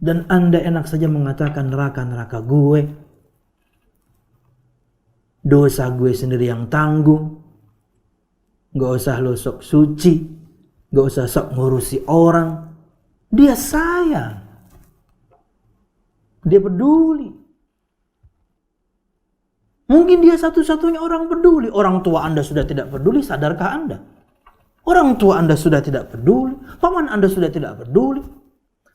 Dan Anda enak saja mengatakan neraka gue, dosa gue sendiri yang tanggung. Gak usah lo sok suci, gak usah sok ngurusi orang. Dia sayang, dia peduli. Mungkin dia satu-satunya orang peduli. Orang tua Anda sudah tidak peduli, sadarkah Anda? Orang tua Anda sudah tidak peduli, paman Anda sudah tidak peduli,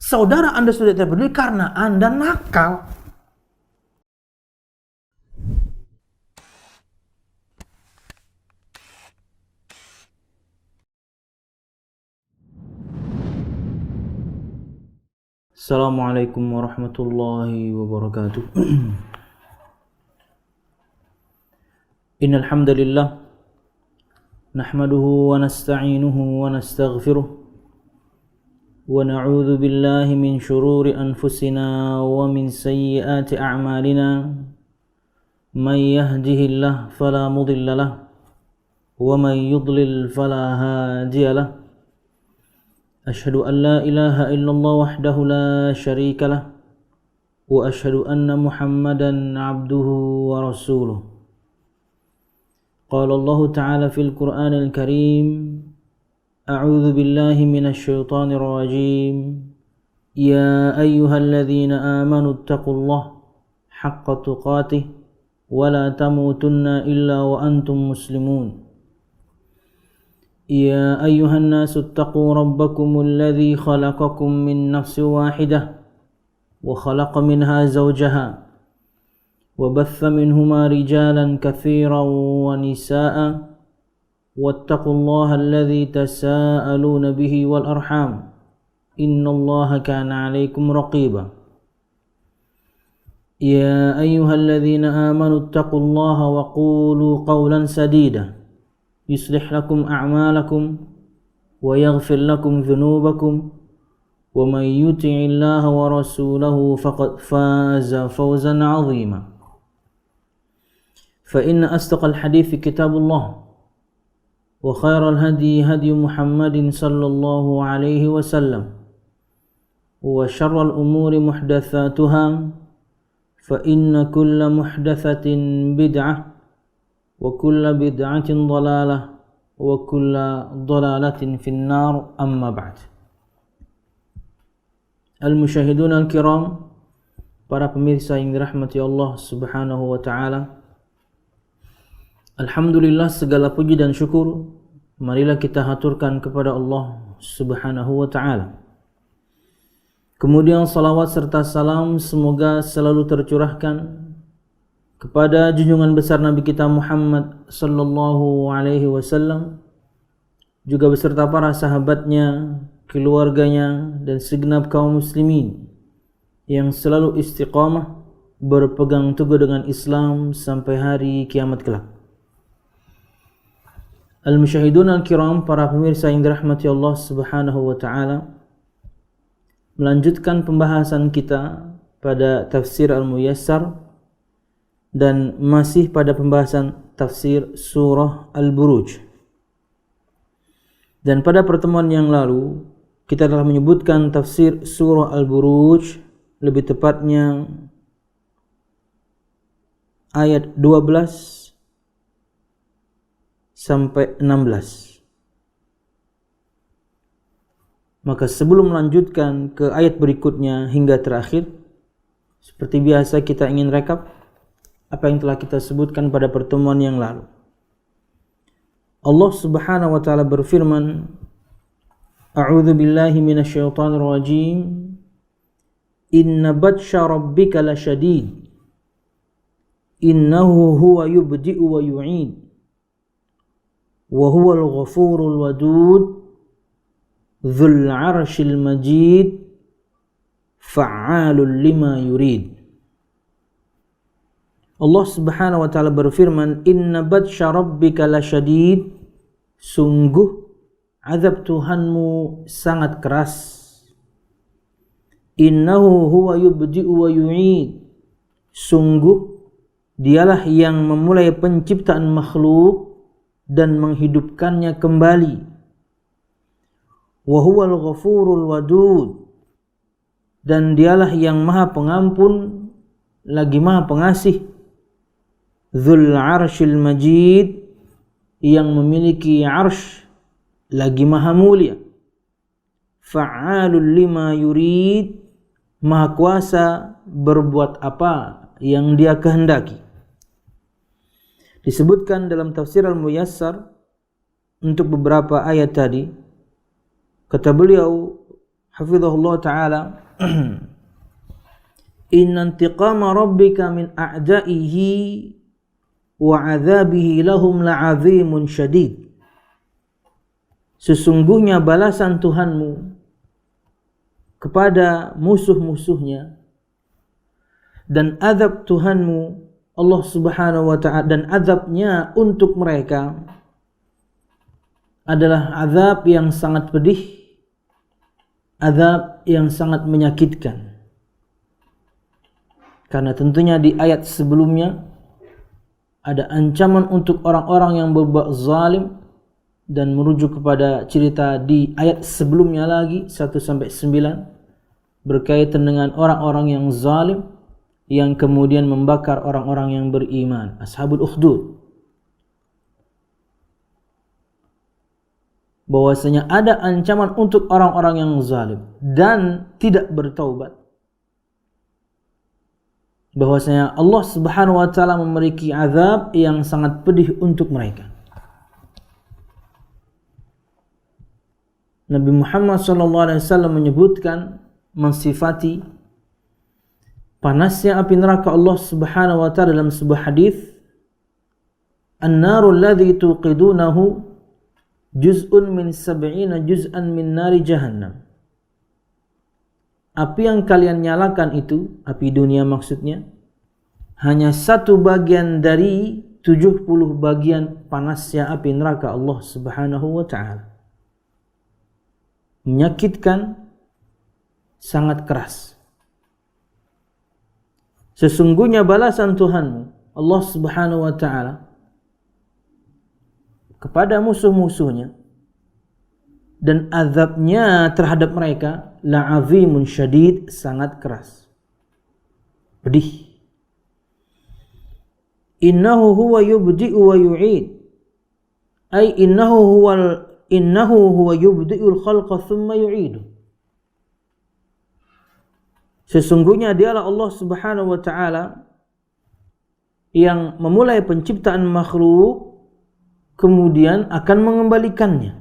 saudara Anda sudah tidak peduli karena Anda nakal. Assalamualaikum warahmatullahi wabarakatuh. Innal hamdalillah nahmaduhu wa nasta'inuhu wa nastaghfiruh wa na'udzu billahi min shururi anfusina wa min sayyiati a'malina. May yahdihillahu fala mudilla lahu wa may yudlil fala hadiya lahu. Ashhadu an la ilaha illallah wahdahu la syarika lah wa ashhadu anna Muhammadan abduhu wa rasuluh. Qala Allah Ta'ala fil Qur'anil Karim, a'udzu billahi minasy syaithanir rajim. Ya ayyuhalladzina amanu taqullaha haqqa tuqatih wa la tamutunna illa wa antum muslimun. يا أيها الناس اتقوا ربكم الذي خلقكم من نفس واحدة وخلق منها زوجها وبث منهما رجالا كثيرا ونساء واتقوا الله الذي تساءلون به والأرحام إن الله كان عليكم رقيبا يا أيها الذين آمنوا اتقوا الله وقولوا قولا سديدا يصلح لكم أعمالكم ويغفر لكم ذنوبكم ومن يطع الله ورسوله فقد فاز فوزا عظيما فإن أصدق الحديث كتاب الله وخير الهدي هدي محمد صلى الله عليه وسلم وشر الأمور محدثاتها فإن كل محدثة بدعة وكل بدعة ضلالة وكل ضلالة في النار أما بعد. Al-musyahidun al-kiram, para pemirsa yang dirahmati Allah subhanahu wa ta'ala, alhamdulillah, segala puji dan syukur marilah kita haturkan kepada Allah subhanahu wa ta'ala. Kemudian salawat serta salam semoga selalu tercurahkan kepada junjungan besar Nabi kita Muhammad sallallahu alaihi wasallam, juga beserta para sahabatnya, keluarganya, dan segenap kaum muslimin yang selalu istiqamah berpegang teguh dengan Islam sampai hari kiamat kelak. Al-musyahidun al-kiram, para pemirsa yang dirahmati Allah subhanahu wa ta'ala, melanjutkan pembahasan kita pada tafsir Al-Muyassar dan masih pada pembahasan tafsir surah Al-Buruj. Dan pada pertemuan yang lalu kita telah menyebutkan tafsir surah Al-Buruj, lebih tepatnya ayat 12 sampai 16. Maka sebelum melanjutkan ke ayat berikutnya hingga terakhir, seperti biasa kita ingin rekap apa yang telah kita sebutkan pada pertemuan yang lalu. Allah subhanahu wa ta'ala berfirman, a'udzu billahi minasy syaithanir rajim, inna batsha rabbika lasyadid innahu huwa yubdi'u wa yu'id wa huwal ghafurul wadud dzul 'arsyil majid fa'alul lima yurid. Allah subhanahu wa ta'ala berfirman, inna batsha rabbika lasyadid, sungguh azab Tuhanmu sangat keras. Innahu huwa yubdi'u wa yu'id, sungguh dialah yang memulai penciptaan makhluk dan menghidupkannya kembali. Wa huwal ghafurul wadud, dan dialah yang maha pengampun lagi maha pengasih, Dzul Arsyil Majid, yang memiliki arsy lagi maha mulia, Fa'alul lima yurid, maha kuasa berbuat apa yang dia kehendaki. Disebutkan dalam tafsir Al-Muyassar untuk beberapa ayat tadi, kata beliau hafizahullah ta'ala, inna intiqama rabbika min a'da'ihi wa 'adzabihi lahum la'azimun syadid. Sesungguhnya balasan Tuhanmu kepada musuh-musuhnya dan azab Tuhanmu Allah Subhanahu wa ta'ala, dan azabnya untuk mereka adalah azab yang sangat pedih, azab yang sangat menyakitkan. Karena tentunya di ayat sebelumnya ada ancaman untuk orang-orang yang berbuat zalim, dan merujuk kepada cerita di ayat sebelumnya lagi 1-9 berkaitan dengan orang-orang yang zalim yang kemudian membakar orang-orang yang beriman, Ashabul Ukhdud. Bahwasanya ada ancaman untuk orang-orang yang zalim dan tidak bertaubat. Bahwasanya Allah Subhanahu wa taala memiliki azab yang sangat pedih untuk mereka. Nabi Muhammad SAW menyebutkan, mensifati panasnya api neraka Allah Subhanahu wa taala dalam sebuah hadis, "An-naru alladhi tuqidunahu juz'un min 70 juz'an min nari jahannam." Api yang kalian nyalakan itu, api dunia maksudnya, hanya satu bagian dari 70 bagian panasnya api neraka Allah Subhanahu wa taala. Menyakitkan, sangat keras. Sesungguhnya balasan Tuhanmu Allah Subhanahu wa taala kepada musuh-musuhnya dan azabnya terhadap mereka la'azimun syadid, sangat keras, pedih. Innahu huwa yubdi'u wa yu'id, ay innahu huwa yubdi'ul khalqa thumma yu'idu. Sesungguhnya dialah Allah Subhanahu wa taala yang memulai penciptaan makhluk kemudian akan mengembalikannya.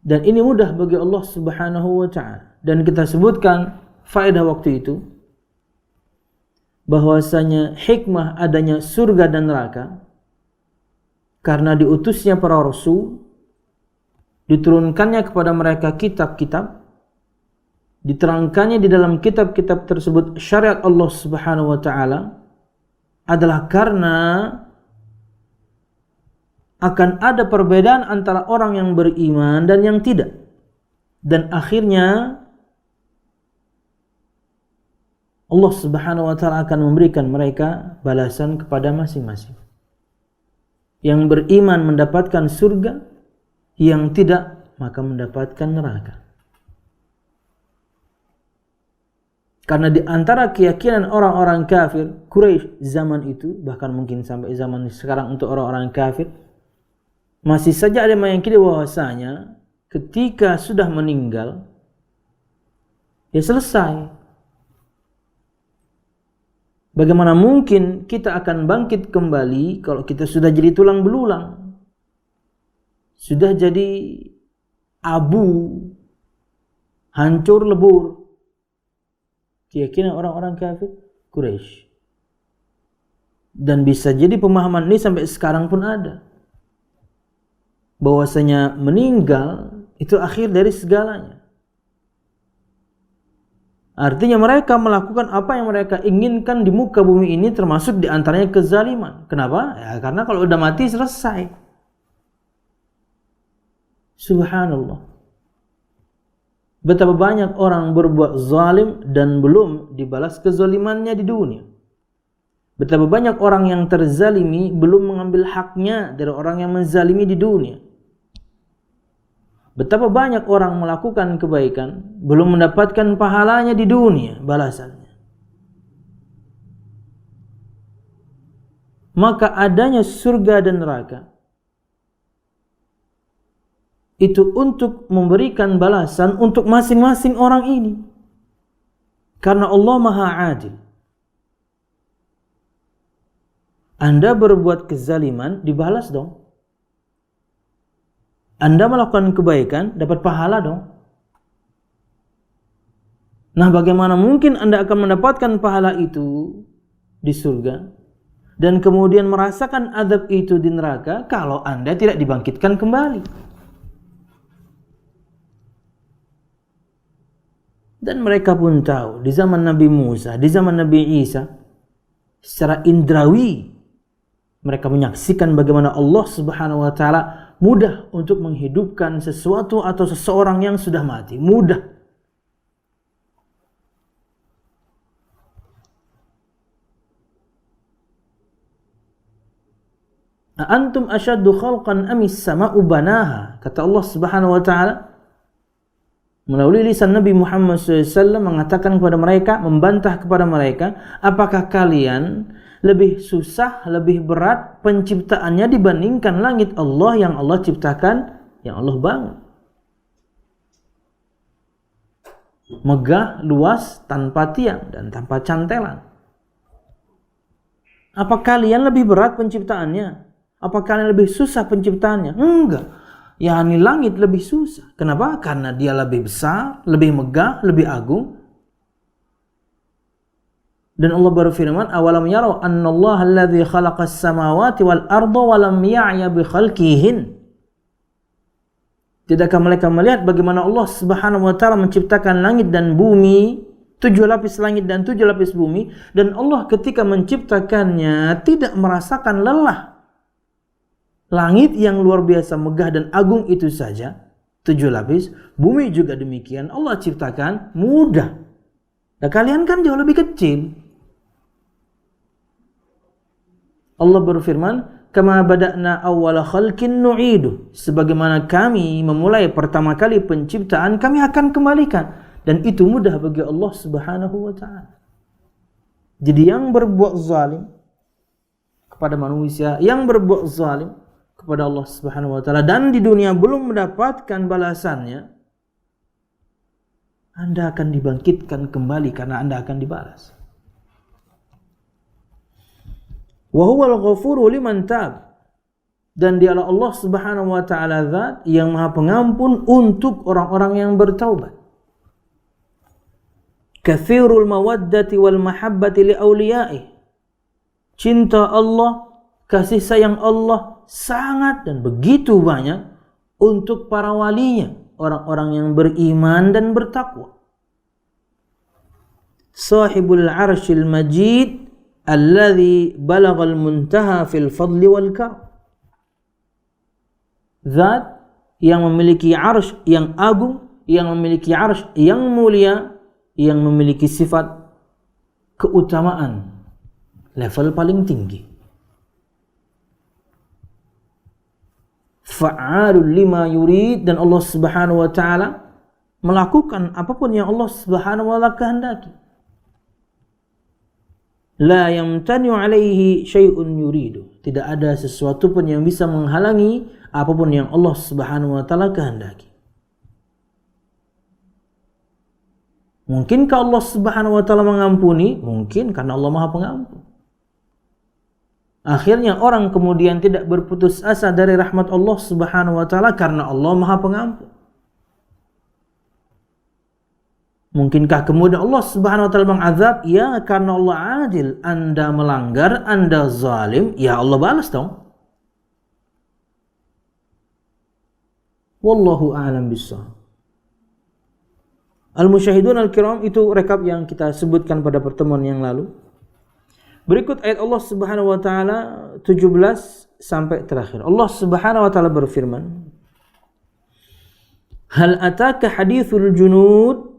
Dan ini mudah bagi Allah Subhanahu wa taala. Dan kita sebutkan faedah waktu itu bahwasanya hikmah adanya surga dan neraka karena diutusnya para rasul, diturunkannya kepada mereka kitab-kitab, diterangkannya di dalam kitab-kitab tersebut syariat Allah Subhanahu wa taala, adalah karena akan ada perbedaan antara orang yang beriman dan yang tidak. Dan akhirnya Allah Subhanahu wa taala akan memberikan mereka balasan kepada masing-masing. Yang beriman mendapatkan surga, yang tidak maka mendapatkan neraka. Karena di antara keyakinan orang-orang kafir Quraisy zaman itu, bahkan mungkin sampai zaman sekarang untuk orang-orang kafir, masih saja ada yang meyakini bahwasanya ketika sudah meninggal ya selesai. Bagaimana mungkin kita akan bangkit kembali kalau kita sudah jadi tulang belulang, sudah jadi abu, hancur lebur? Keyakinan orang-orang kafir Quraisy. Dan bisa jadi pemahaman ini sampai sekarang pun ada, bahwasanya meninggal itu akhir dari segalanya. Artinya mereka melakukan apa yang mereka inginkan di muka bumi ini, termasuk di antaranya kezaliman. Kenapa? Ya karena kalau udah mati selesai. Subhanallah. Betapa banyak orang berbuat zalim dan belum dibalas kezalimannya di dunia. Betapa banyak orang yang terzalimi belum mengambil haknya dari orang yang menzalimi di dunia. Betapa banyak orang melakukan kebaikan belum mendapatkan pahalanya di dunia, balasannya. Maka adanya surga dan neraka itu untuk memberikan balasan untuk masing-masing orang ini. Karena Allah Maha Adil. Anda berbuat kezaliman, dibalas dong. Anda melakukan kebaikan, dapat pahala dong. Nah, bagaimana mungkin Anda akan mendapatkan pahala itu di surga dan kemudian merasakan azab itu di neraka kalau Anda tidak dibangkitkan kembali? Dan mereka pun tahu di zaman Nabi Musa, di zaman Nabi Isa, secara indrawi mereka menyaksikan bagaimana Allah Subhanahu wa taala mudah untuk menghidupkan sesuatu atau seseorang yang sudah mati, mudah. Antum asyaddu khalqan amis sama'u banaha, kata Allah Subhanahu wa taala melalui lisan Nabi Muhammad SAW mengatakan kepada mereka, membantah kepada mereka, apakah kalian lebih susah, lebih berat penciptaannya dibandingkan langit Allah yang Allah ciptakan, yang Allah bangun? Megah, luas, tanpa tiang dan tanpa cantelan. Apa kalian lebih berat penciptaannya? Apa kalian lebih susah penciptaannya? Enggak. Yani langit lebih susah. Kenapa? Karena dia lebih besar, lebih megah, lebih agung. Dan Allah berfirman, awalam yarau annallaha alladzi khalaqas samawati wal arda wa lam ya'ya bi khalqihin. Tidakkah mereka melihat bagaimana Allah Subhanahu wa taala menciptakan langit dan bumi, 7 lapis langit dan 7 lapis bumi, dan Allah ketika menciptakannya tidak merasakan lelah. Langit yang luar biasa megah dan agung itu saja 7 lapis, bumi juga demikian Allah ciptakan mudah. Nah, kalian kan jauh lebih kecil. Allah berfirman, kama bada'na awwala khalqin nu'idu, sebagaimana kami memulai pertama kali penciptaan, kami akan kembalikan, dan itu mudah bagi Allah Subhanahu wa taala. Jadi yang berbuat zalim kepada manusia, yang berbuat zalim kepada Allah Subhanahu wa taala dan di dunia belum mendapatkan balasannya, Anda akan dibangkitkan kembali karena Anda akan dibalas. Wa huwal ghafuru liman tab, dan dialah Allah Subhanahu wa taala zat yang Maha Pengampun untuk orang-orang yang bertaubat. Katsirul mawaddati wal mahabbati li awliyaih, cinta Allah, kasih sayang Allah sangat dan begitu banyak untuk para walinya, orang-orang yang beriman dan bertakwa. Sahibul arsyil majid alladhi balagal muntaha fil fadli wal karam, zat yang memiliki arsy yang agung, yang memiliki arsy yang mulia, yang memiliki sifat keutamaan level paling tinggi. Fa'alul lima yurid, dan Allah Subhanahu wa taala melakukan apapun yang Allah Subhanahu wa taala kehendaki. La yamtani'u alaihi syai'un yuridu, tidak ada sesuatu pun yang bisa menghalangi apapun yang Allah Subhanahu wa taala kehendaki. Mungkinkah Allah Subhanahu wa taala mengampuni? Mungkin, karena Allah Maha Pengampun. Akhirnya orang kemudian tidak berputus asa dari rahmat Allah Subhanahu wa taala karena Allah Maha Pengampun. Mungkinkah kemudian Allah Subhanahu wa taala mengazab? Ya, karena Allah adil. Anda melanggar, Anda zalim, ya Allah balas dong. Wallahu a'lam bishawab. Al-musyahidun al-kiram, itu rekap yang kita sebutkan pada pertemuan yang lalu. Berikut ayat Allah Subhanahu wa taala 17 sampai terakhir. Allah Subhanahu wa taala berfirman, hal ataka hadithul junud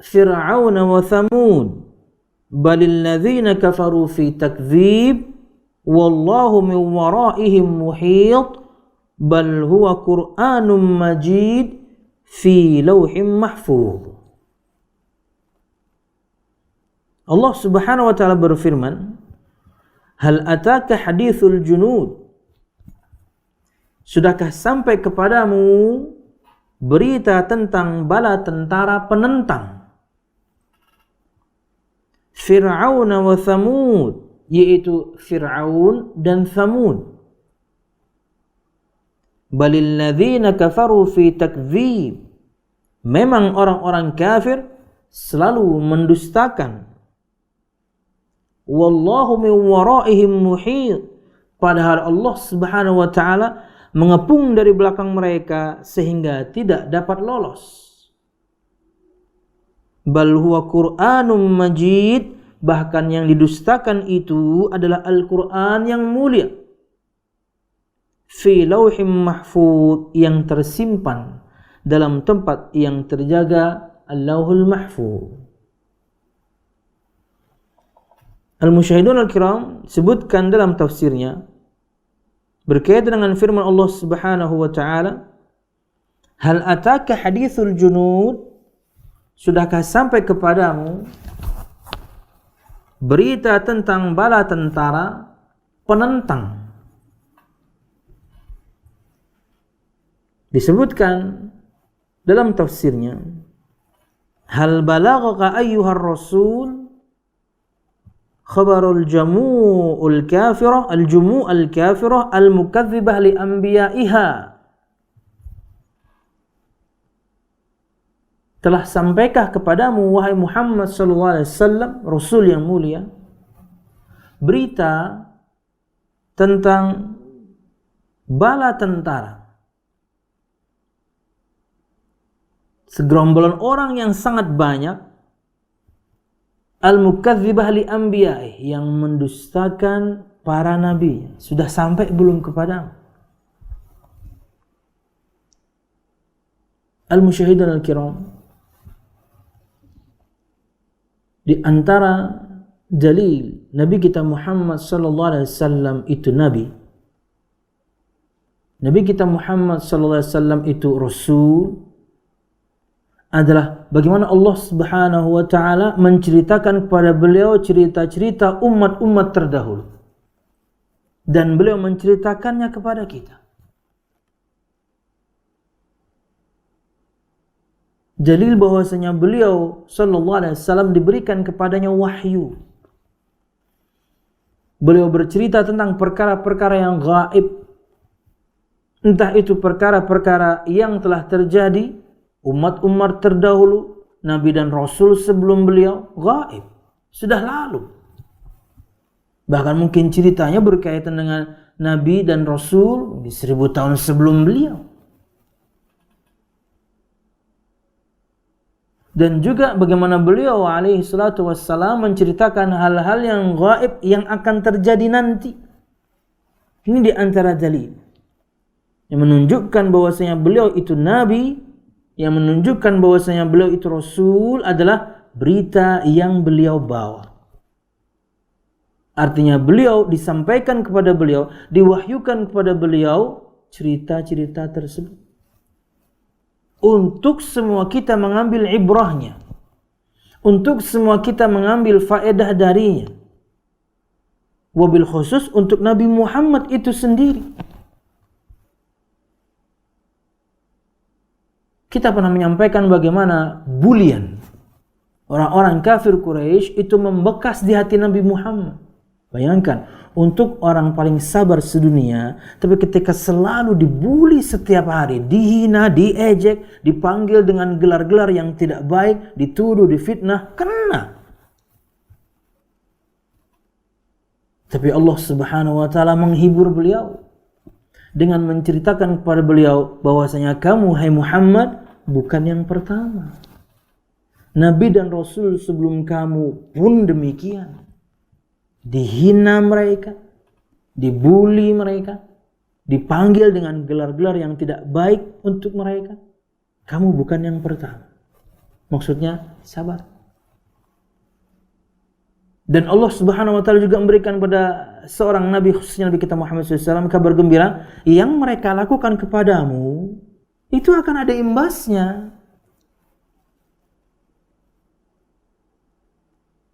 fir'auna wa thamud balil ladzina kafaru fi takdzib wallahu min waraihim muhit bal huwa Qur'anum majid fi lauhim mahfuz. Allah Subhanahu wa taala berfirman, hal ataka hadithul junud, sudahkah sampai kepadamu berita tentang bala tentara penentang Fir'aun wa Thamud, yaitu Fir'aun dan Thamud. Balil ladzina kafaru fi takdzib, memang orang-orang kafir selalu mendustakan. Wallahu min waraihim muhit, padahal Allah Subhanahu wa taala mengepung dari belakang mereka sehingga tidak dapat lolos. Bal huwa Qur'anum majid, bahkan yang didustakan itu adalah Al-Qur'an yang mulia. Fi lauhim mahfuz, yang tersimpan dalam tempat yang terjaga, Al-Lauhul Mahfuz. Al-Musyahidun Al-Kiram sebutkan dalam tafsirnya berkaitan dengan firman Allah Subhanahu wa taala, hal ataka hadithul junud, sudahkah sampai kepadamu berita tentang bala tentara penentang. Disebutkan dalam tafsirnya, hal balaghaka ayyuhar rasul khabarul jamu'ul kafirah al-jumu'al kafirah al-mukadzibah li anbiya'iha, telah sampaikah kepadamu wahai Muhammad sallallahu alaihi wasallam, rasul yang mulia, berita tentang bala tentara, segerombolan orang yang sangat banyak, al-mukadzibah li anbiya'i, yang mendustakan para nabi. Sudah sampai belum kepadamu? Al-Musyahidun Al-Kiram, di antara dalil Nabi kita Muhammad sallallahu alaihi wasallam itu nabi. Nabi kita Muhammad sallallahu alaihi wasallam itu rasul adalah bagaimana Allah Subhanahu wa taala menceritakan kepada beliau cerita-cerita umat-umat terdahulu, dan beliau menceritakannya kepada kita. Dalil bahwasanya beliau sallallahu alaihi wasallam diberikan kepadanya wahyu. Beliau bercerita tentang perkara-perkara yang gaib, entah itu perkara-perkara yang telah terjadi umat-umat terdahulu, nabi dan rasul sebelum beliau, gaib, sudah lalu. Bahkan mungkin ceritanya berkaitan dengan nabi dan rasul di 1000 tahun sebelum beliau. Dan juga bagaimana beliau alaihi salatu wassalam menceritakan hal-hal yang gaib yang akan terjadi nanti. Ini di antara dalil yang menunjukkan bahwasanya beliau itu nabi, yang menunjukkan bahwasanya beliau itu rasul adalah berita yang beliau bawa. Artinya beliau disampaikan kepada beliau, diwahyukan kepada beliau cerita-cerita tersebut, untuk semua kita mengambil ibrahnya, untuk semua kita mengambil faedah darinya. Wabil khusus untuk Nabi Muhammad itu sendiri. Kita pernah menyampaikan bagaimana bulian orang-orang kafir Quraisy itu membekas di hati Nabi Muhammad. Bayangkan, untuk orang paling sabar sedunia, tapi ketika selalu dibuli setiap hari, dihina, diejek, dipanggil dengan gelar-gelar yang tidak baik, dituduh, difitnah, kena. Tapi Allah Subhanahu wa taala menghibur beliau dengan menceritakan kepada beliau bahwasanya kamu, hai Muhammad, bukan yang pertama. Nabi dan Rasul sebelum kamu pun demikian. Dihina mereka, dibuli mereka, dipanggil dengan gelar-gelar yang tidak baik untuk mereka. Kamu bukan yang pertama. Maksudnya sabar. Dan Allah Subhanahu wa taala juga memberikan pada seorang nabi, khususnya Nabi kita Muhammad SAW, kabar gembira, yang mereka lakukan kepadamu itu akan ada imbasnya.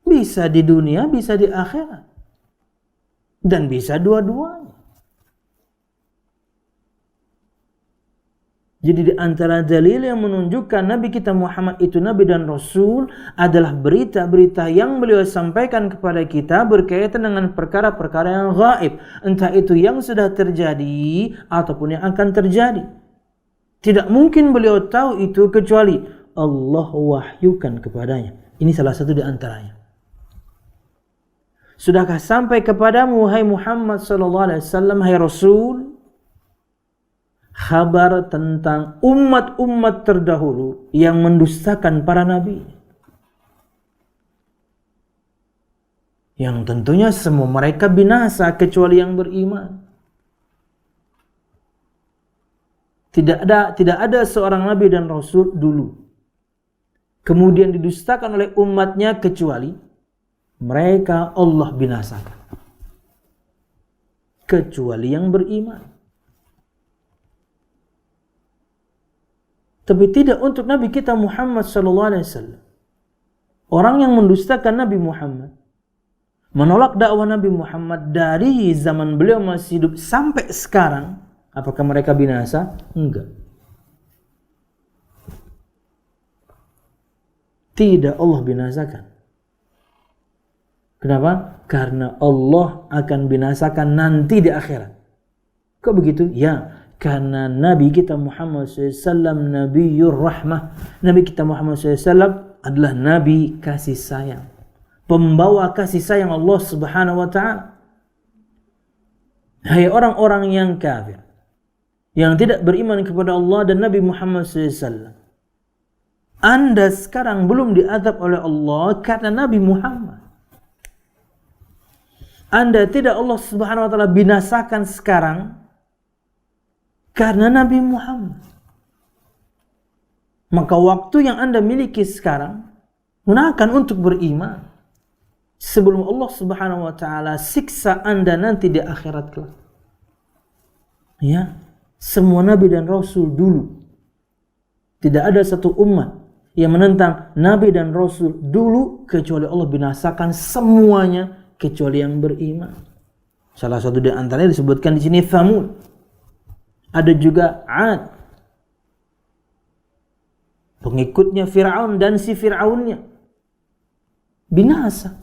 Bisa di dunia, bisa di akhirat. Dan bisa dua-duanya. Jadi di antara dalil yang menunjukkan Nabi kita Muhammad itu Nabi dan Rasul adalah berita-berita yang beliau sampaikan kepada kita berkaitan dengan perkara-perkara yang gaib. Entah itu yang sudah terjadi ataupun yang akan terjadi. Tidak mungkin beliau tahu itu kecuali Allah wahyukan kepadanya. Ini salah satu di antaranya. Sudahkah sampai kepadamu, hai Muhammad sallallahu alaihi wasallam, hai Rasul, kabar tentang umat-umat terdahulu yang mendustakan para nabi? Yang tentunya semua mereka binasa kecuali yang beriman. Tidak ada seorang nabi dan rasul dulu kemudian didustakan oleh umatnya kecuali mereka Allah binasakan. Kecuali yang beriman. Tapi tidak untuk Nabi kita Muhammad SAW. Orang yang mendustakan Nabi Muhammad, menolak dakwah Nabi Muhammad dari zaman beliau masih hidup sampai sekarang, apakah mereka binasa? Enggak. Tidak Allah binasakan. Kenapa? Karena Allah akan binasakan nanti di akhirat. Kok begitu? Ya, karena Nabi kita Muhammad SAW Nabiur Rahmah. Nabi kita Muhammad SAW adalah Nabi kasih sayang, pembawa kasih sayang Allah Subhanahu wa ta'ala. Hai orang-orang yang kafir, yang tidak beriman kepada Allah dan Nabi Muhammad SAW, Anda sekarang belum diazab oleh Allah karena Nabi Muhammad. Anda tidak Allah Subhanahu wa ta'ala binasakan sekarang karena Nabi Muhammad. Maka waktu yang Anda miliki sekarang gunakan untuk beriman sebelum Allah Subhanahu wa ta'ala siksa Anda nanti di akhirat kelak. Ya, semua nabi dan rasul dulu, tidak ada satu umat yang menentang nabi dan rasul dulu kecuali Allah binasakan semuanya kecuali yang beriman. Salah satu di antaranya disebutkan di sini Thamud. Ada juga 'Ad, pengikutnya Fir'aun dan si Fir'aunnya, binasa.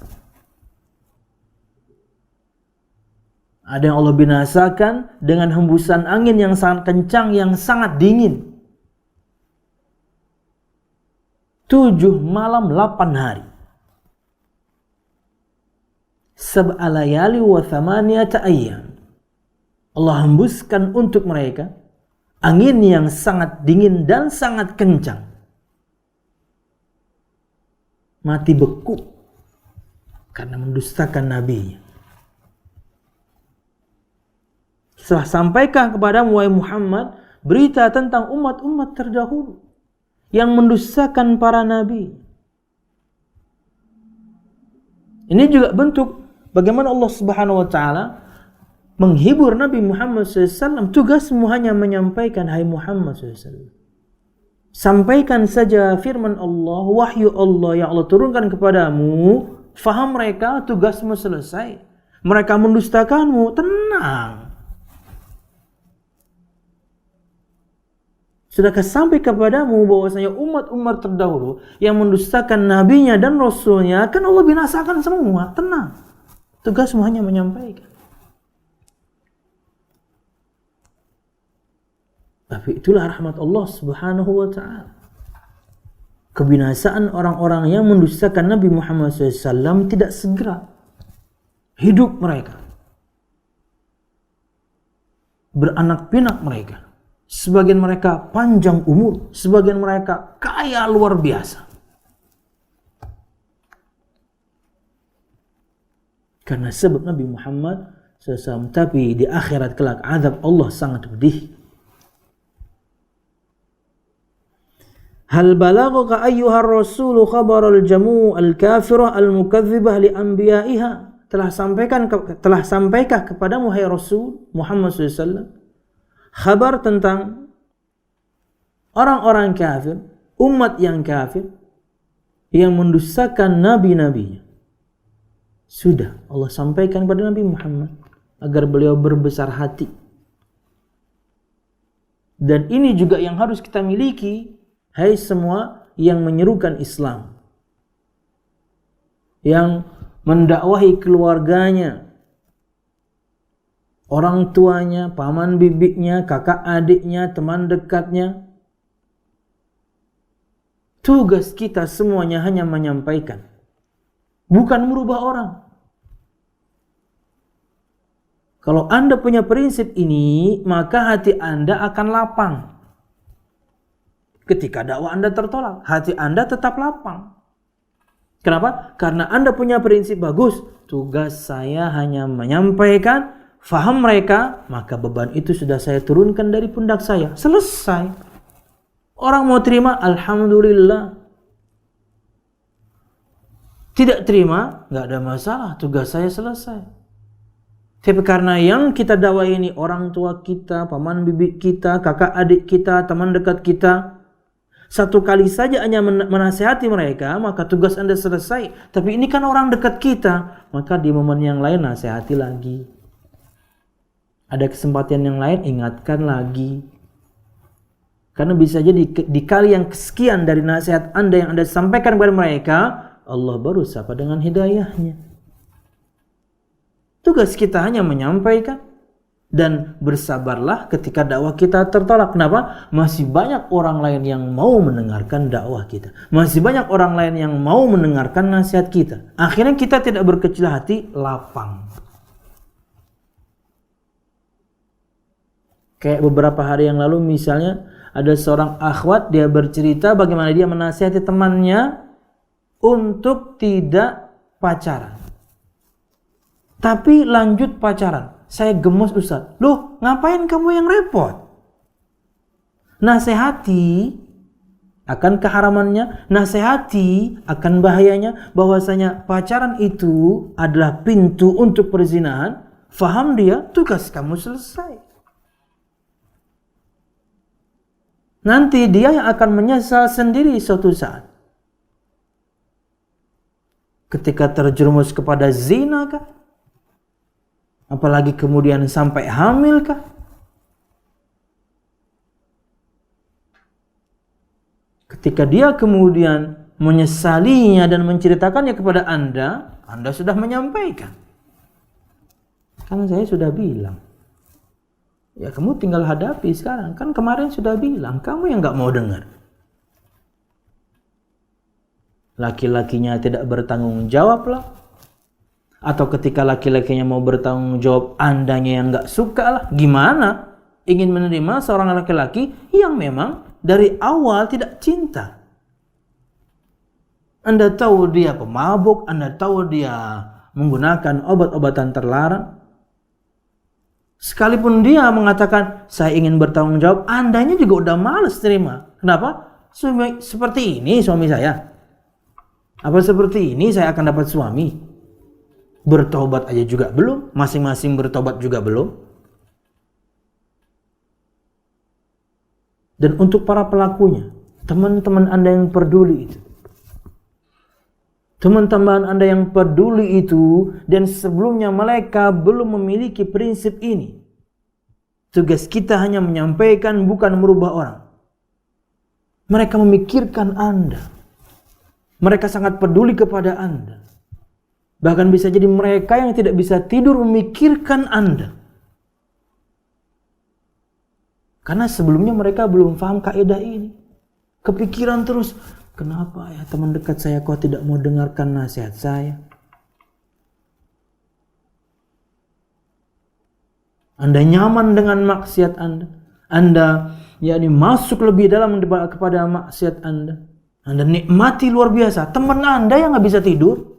Ada yang Allah binasakan dengan hembusan angin yang sangat kencang, yang sangat dingin. 7 malam 8 hari. 7 layali wa 8 ayyam. Allah hembuskan untuk mereka angin yang sangat dingin dan sangat kencang. Mati beku karena mendustakan nabinya. Setelah sampaikan kepadamu, wahai Muhammad, berita tentang umat-umat terdahulu yang mendustakan para nabi. Ini juga bentuk bagaimana Allah Subhanahu wa ta'ala menghibur Nabi Muhammad SAW. Tugasmu hanya menyampaikan, hai Muhammad SAW, sampaikan saja firman Allah, wahyu Allah yang Allah turunkan kepadamu. Faham mereka, tugasmu selesai. Mereka mendustakanmu, tenang. Sudahkah sampai kepadamu bahwasanya umat-umat terdahulu yang mendustakan nabinya dan rasulnya akan Allah binasakan semua? Tenang. Tugasmu hanya menyampaikan. Tapi itulah rahmat Allah Subhanahu wa ta'ala. Kebinasaan orang-orang yang mendustakan Nabi Muhammad SAW tidak segera. Hidup mereka, beranak pinak mereka, sebagian mereka panjang umur, sebagian mereka kaya luar biasa. Karena sebab Nabi Muhammad SAW. Tapi di akhirat kelak azab Allah sangat pedih. Hal balagaka ayyuhar rasulu khabaral jamu al-kafirah al-mukadzibah li anbiya'iha. Telah sampaikah kepadamu hai Rasul Muhammad SAW khabar tentang orang-orang kafir, umat yang kafir yang mendustakan nabi-nabinya. Sudah Allah sampaikan kepada Nabi Muhammad agar beliau berbesar hati. Dan ini juga yang harus kita miliki, hai semua yang menyerukan Islam, yang mendakwahi keluarganya, orang tuanya, paman bibiknya, kakak adiknya, teman dekatnya. Tugas kita semuanya hanya menyampaikan, bukan merubah orang. Kalau Anda punya prinsip ini, maka hati Anda akan lapang. Ketika dakwah Anda tertolak, hati Anda tetap lapang. Kenapa? Karena Anda punya prinsip bagus. Tugas saya hanya menyampaikan, faham mereka, maka beban itu sudah saya turunkan dari pundak saya. Selesai. Orang mau terima, alhamdulillah. Tidak terima, nggak ada masalah. Tugas saya selesai. Tapi karena yang kita dakwah ini orang tua kita, paman bibi kita, kakak adik kita, teman dekat kita, satu kali saja hanya menasihati mereka, maka tugas Anda selesai. Tapi ini kan orang dekat kita, maka di momen yang lain nasihati lagi. Ada kesempatan yang lain, ingatkan lagi. Karena bisa jadi di kali yang kesekian dari nasihat Anda yang Anda sampaikan kepada mereka, Allah baru sapa dengan hidayahnya. Tugas kita hanya menyampaikan dan bersabarlah ketika dakwah kita tertolak. Kenapa? Masih banyak orang lain yang mau mendengarkan dakwah kita. Masih banyak orang lain yang mau mendengarkan nasihat kita. Akhirnya kita tidak berkecil hati, lapang. Kayak beberapa hari yang lalu misalnya ada seorang akhwat, dia bercerita bagaimana dia menasihati temannya untuk tidak pacaran. Tapi lanjut pacaran. Saya gemes, Ustaz. Loh, ngapain kamu yang repot? Nasihati akan keharamannya, nasihati akan bahayanya, bahwasanya pacaran itu adalah pintu untuk perzinahan. Faham dia, tugas kamu selesai. Nanti dia yang akan menyesal sendiri suatu saat. Ketika terjerumus kepada zina kah? Apalagi kemudian sampai hamil kah? Ketika dia kemudian menyesalinya dan menceritakannya kepada Anda, Anda sudah menyampaikan. Kan saya sudah bilang. Ya kamu tinggal hadapi sekarang. Kan kemarin sudah bilang, kamu yang gak mau dengar. Laki-lakinya tidak bertanggung jawab lah. Atau ketika laki-lakinya mau bertanggung jawab, andanya yang gak suka lah. Gimana? Ingin menerima seorang laki-laki yang memang dari awal tidak cinta. Anda tahu dia pemabuk, Anda tahu dia menggunakan obat-obatan terlarang. Sekalipun dia mengatakan, saya ingin bertanggung jawab, andanya juga udah males terima. Kenapa? Seperti ini suami saya. Apa seperti ini saya akan dapat suami? Bertobat aja juga belum, masing-masing bertobat juga belum. Dan untuk para pelakunya, teman-teman Anda yang peduli itu, teman-teman Anda yang peduli itu, dan sebelumnya mereka belum memiliki prinsip ini, tugas kita hanya menyampaikan, bukan merubah orang. Mereka memikirkan Anda, mereka sangat peduli kepada Anda. Bahkan bisa jadi mereka yang tidak bisa tidur memikirkan Anda. Karena sebelumnya mereka belum paham kaidah ini. Kepikiran terus, kenapa ya teman dekat saya kok tidak mau dengarkan nasihat saya? Anda nyaman dengan maksiat Anda. Anda masuk lebih dalam kepada maksiat Anda. Anda nikmati luar biasa. Teman Anda yang gak bisa tidur.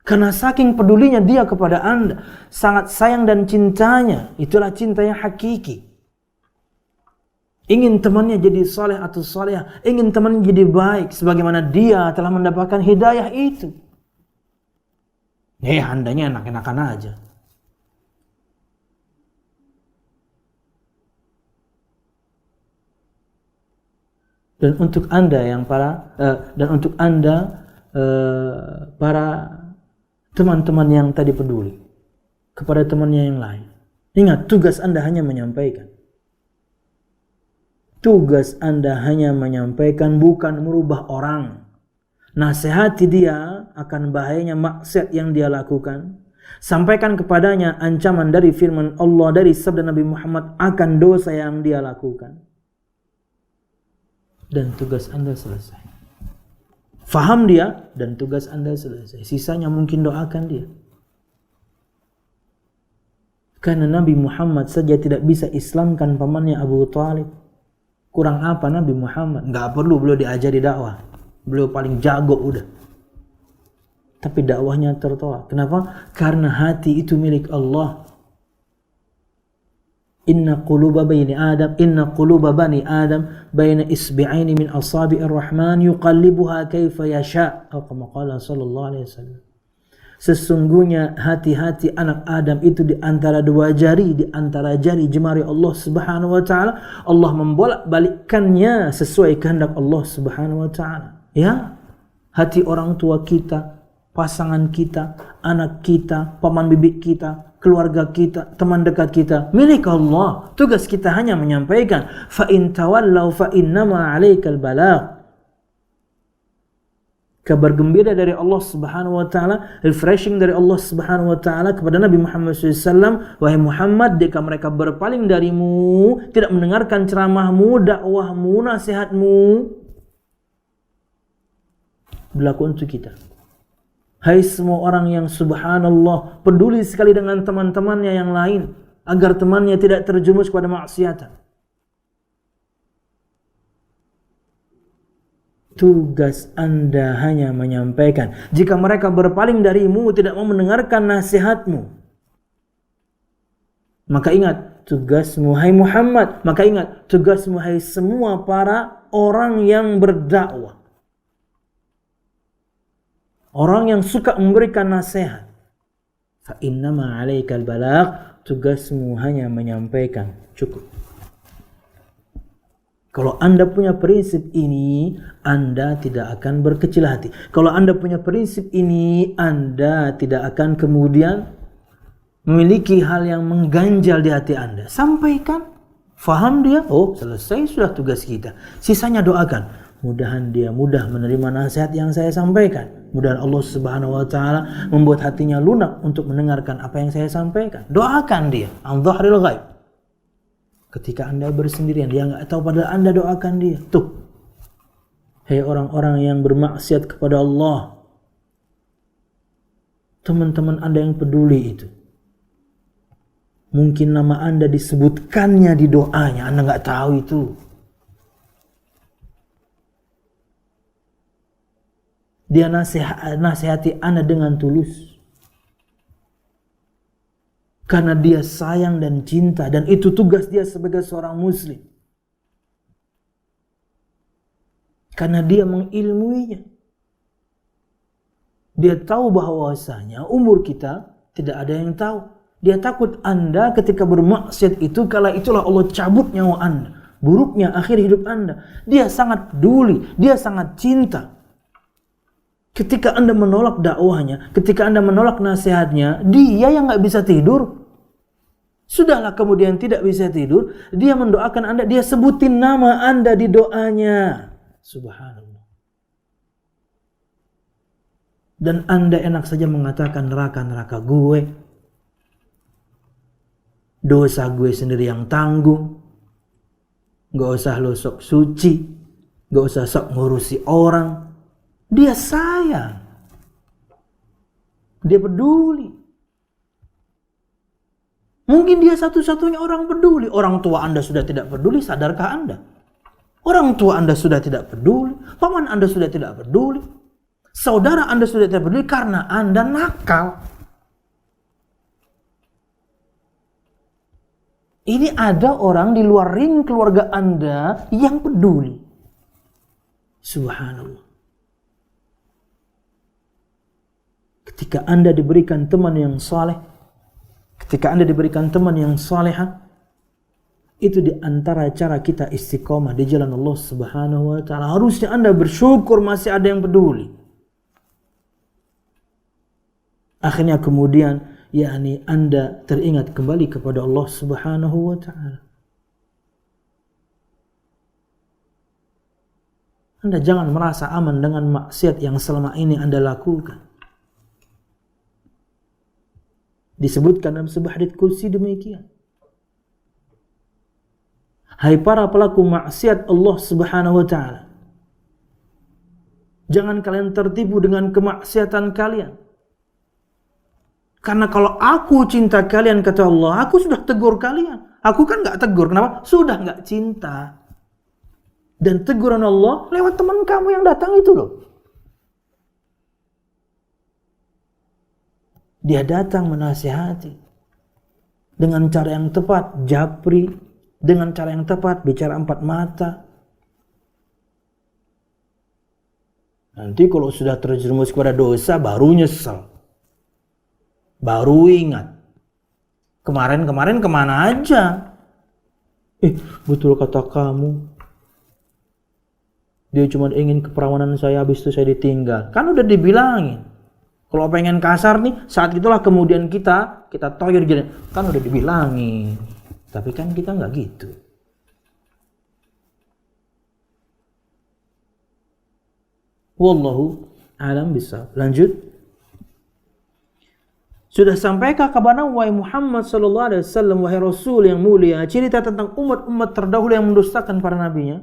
Karena saking pedulinya dia kepada Anda, sangat sayang dan cintanya, itulah cinta yang hakiki. ingin temannya jadi saleh atau salehah, ingin temannya jadi baik sebagaimana dia telah mendapatkan hidayah itu. Andanya enak-enakan aja. Dan untuk Anda para teman-teman yang tadi peduli kepada temannya yang lain, ingat, tugas Anda hanya menyampaikan. Tugas Anda hanya menyampaikan, bukan merubah orang. Nasihati dia akan bahayanya maksiat yang dia lakukan. Sampaikan kepadanya ancaman dari firman Allah, dari sabda Nabi Muhammad akan dosa yang dia lakukan. Dan tugas Anda selesai. Faham dia dan tugas Anda selesai. Sisanya mungkin doakan dia. Karena Nabi Muhammad saja tidak bisa islamkan pamannya Abu Thalib. Kurang apa Nabi Muhammad? Nggak perlu beliau diajari dakwah. Beliau paling jago udah. Tapi dakwahnya tertolak. Kenapa? Karena hati itu milik Allah. Inna quluba bani Adam baina isbi'aini min asabi'ir rahman yuqallibuha kaifa yasha. Atau kama qala sallallahu alaihi wasallam. Sesungguhnya hati-hati anak Adam itu di antara dua jari, di antara jari jemari Allah Subhanahu wa taala. Allah membolak-balikkannya sesuai kehendak Allah Subhanahu wa taala. Ya, hati orang tua kita, pasangan kita, anak kita, paman bibi kita, keluarga kita, teman dekat kita, milik Allah. Tugas kita hanya menyampaikan. Fa in tawallaw fa innama 'alaikal balagh. Kabar gembira dari Allah Subhanahu wa taala, refreshing dari Allah Subhanahu wa taala kepada Nabi Muhammad SAW, wahai Muhammad, jika mereka berpaling darimu, tidak mendengarkan ceramahmu, dakwahmu, nasihatmu, berlaku untuk kita. Hai semua orang yang subhanallah peduli sekali dengan teman-temannya yang lain agar temannya tidak terjerumus kepada maksiatan. Tugas Anda hanya menyampaikan. Jika mereka berpaling darimu, tidak mau mendengarkan nasihatmu, maka ingat tugasmu hai Muhammad, maka ingat tugasmu hai semua para orang yang berdakwah, orang yang suka memberikan nasihat. Fa innama 'alaikal balagh, tugasmu hanya menyampaikan, cukup. Kalau Anda punya prinsip ini, Anda tidak akan berkecil hati. Kalau Anda punya prinsip ini, Anda tidak akan kemudian memiliki hal yang mengganjal di hati Anda. Sampaikan, faham dia, oh selesai sudah tugas kita. Sisanya doakan. Mudahan dia mudah menerima nasihat yang saya sampaikan. Mudahan Allah Subhanahu wa taala membuat hatinya lunak untuk mendengarkan apa yang saya sampaikan. Doakan dia, an dhahril ghaib. Ketika Anda bersendirian, dia nggak tahu, padahal Anda doakan dia. Tuh, hei orang-orang yang bermaksiat kepada Allah, teman-teman Anda yang peduli itu, mungkin nama Anda disebutkannya di doanya, Anda nggak tahu itu. Dia nasihati Anda dengan tulus. Karena dia sayang dan cinta, dan itu tugas dia sebagai seorang muslim. Karena dia mengilmuinya. Dia tahu bahwasanya umur kita tidak ada yang tahu. Dia takut Anda ketika bermaksiat itu, kala itulah Allah cabut nyawa Anda. Buruknya akhir hidup Anda. Dia sangat peduli, dia sangat cinta. Ketika Anda menolak dakwahnya, ketika Anda menolak nasihatnya, dia yang nggak bisa tidur. Sudahlah kemudian tidak bisa tidur, dia mendoakan Anda, dia sebutin nama Anda di doanya. Subhanallah. Dan Anda enak saja mengatakan neraka gue. Dosa gue sendiri yang tanggung. Gak usah lo sok suci. Gak usah sok ngurusi orang. Dia sayang. Dia peduli. Mungkin dia satu-satunya orang peduli. Orang tua Anda sudah tidak peduli, sadarkah Anda? Orang tua Anda sudah tidak peduli. Paman Anda sudah tidak peduli. Saudara Anda sudah tidak peduli karena Anda nakal. Ini ada orang di luar ring keluarga Anda yang peduli. Subhanallah. Ketika Anda diberikan teman yang saleh, ketika Anda diberikan teman yang salehah, itu di antara cara kita istiqomah di jalan Allah Subhanahu wa taala. Harusnya Anda bersyukur masih ada yang peduli. Akhirnya kemudian Anda teringat kembali kepada Allah Subhanahu wa taala. Anda jangan merasa aman dengan maksiat yang selama ini Anda lakukan. Disebutkan dalam sebuah hadits qudsi demikian. Hai para pelaku maksiat Allah Subhanahu wa taala, jangan kalian tertipu dengan kemaksiatan kalian. Karena kalau aku cinta kalian, kata Allah, aku sudah tegur kalian. Aku kan gak tegur, kenapa? Sudah gak cinta. Dan teguran Allah lewat teman kamu yang datang itu loh. Dia datang menasihati dengan cara yang tepat, japri, dengan cara yang tepat, bicara empat mata. Nanti kalau sudah terjerumus kepada dosa, baru nyesel, baru ingat kemarin kemana aja. Betul kata kamu, dia cuma ingin keperawanan saya, habis itu saya ditinggal. Kan udah dibilangin. Kalau pengen kasar nih, saat itulah kemudian kita toyor jalan. Kan udah dibilangin. Tapi kan kita nggak gitu. Wallahu a'lam bishawab. Lanjut. Sudah sampaikah kabarnya wahai Muhammad sallallahu alaihi wasallam, wahai Rasul yang mulia, cerita tentang umat-umat terdahulu yang mendustakan para nabinya?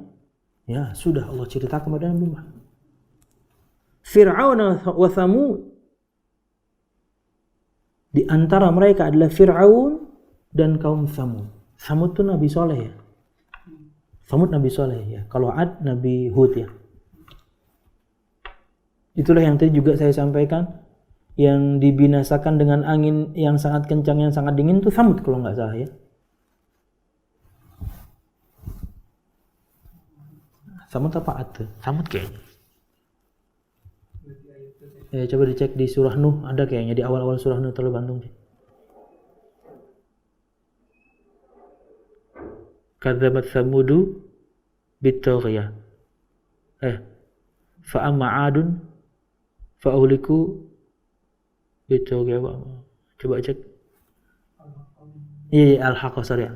Ya, sudah Allah ceritakan kepada Nabi Muhammad. Fir'aun wa Thamud. Di antara mereka adalah Fir'aun dan kaum Thamud. Thamud itu Nabi Soleh ya. Thamud Nabi Soleh ya. Kalau Ad Nabi Hud ya. Itulah yang tadi juga saya sampaikan, yang dibinasakan dengan angin yang sangat kencang, yang sangat dingin itu Thamud kalau nggak salah ya. Thamud apa Ad? Thamud kayaknya. Coba dicek di surah Nuh, ada kayaknya di awal-awal surah Nuh terlalu Bandung. Kadzabat Tsamudu bit-taghiyah. Fa amma 'adun fa uhliku bit-taghiyah. Coba cek. Iya, Al-Haqqah, sorry.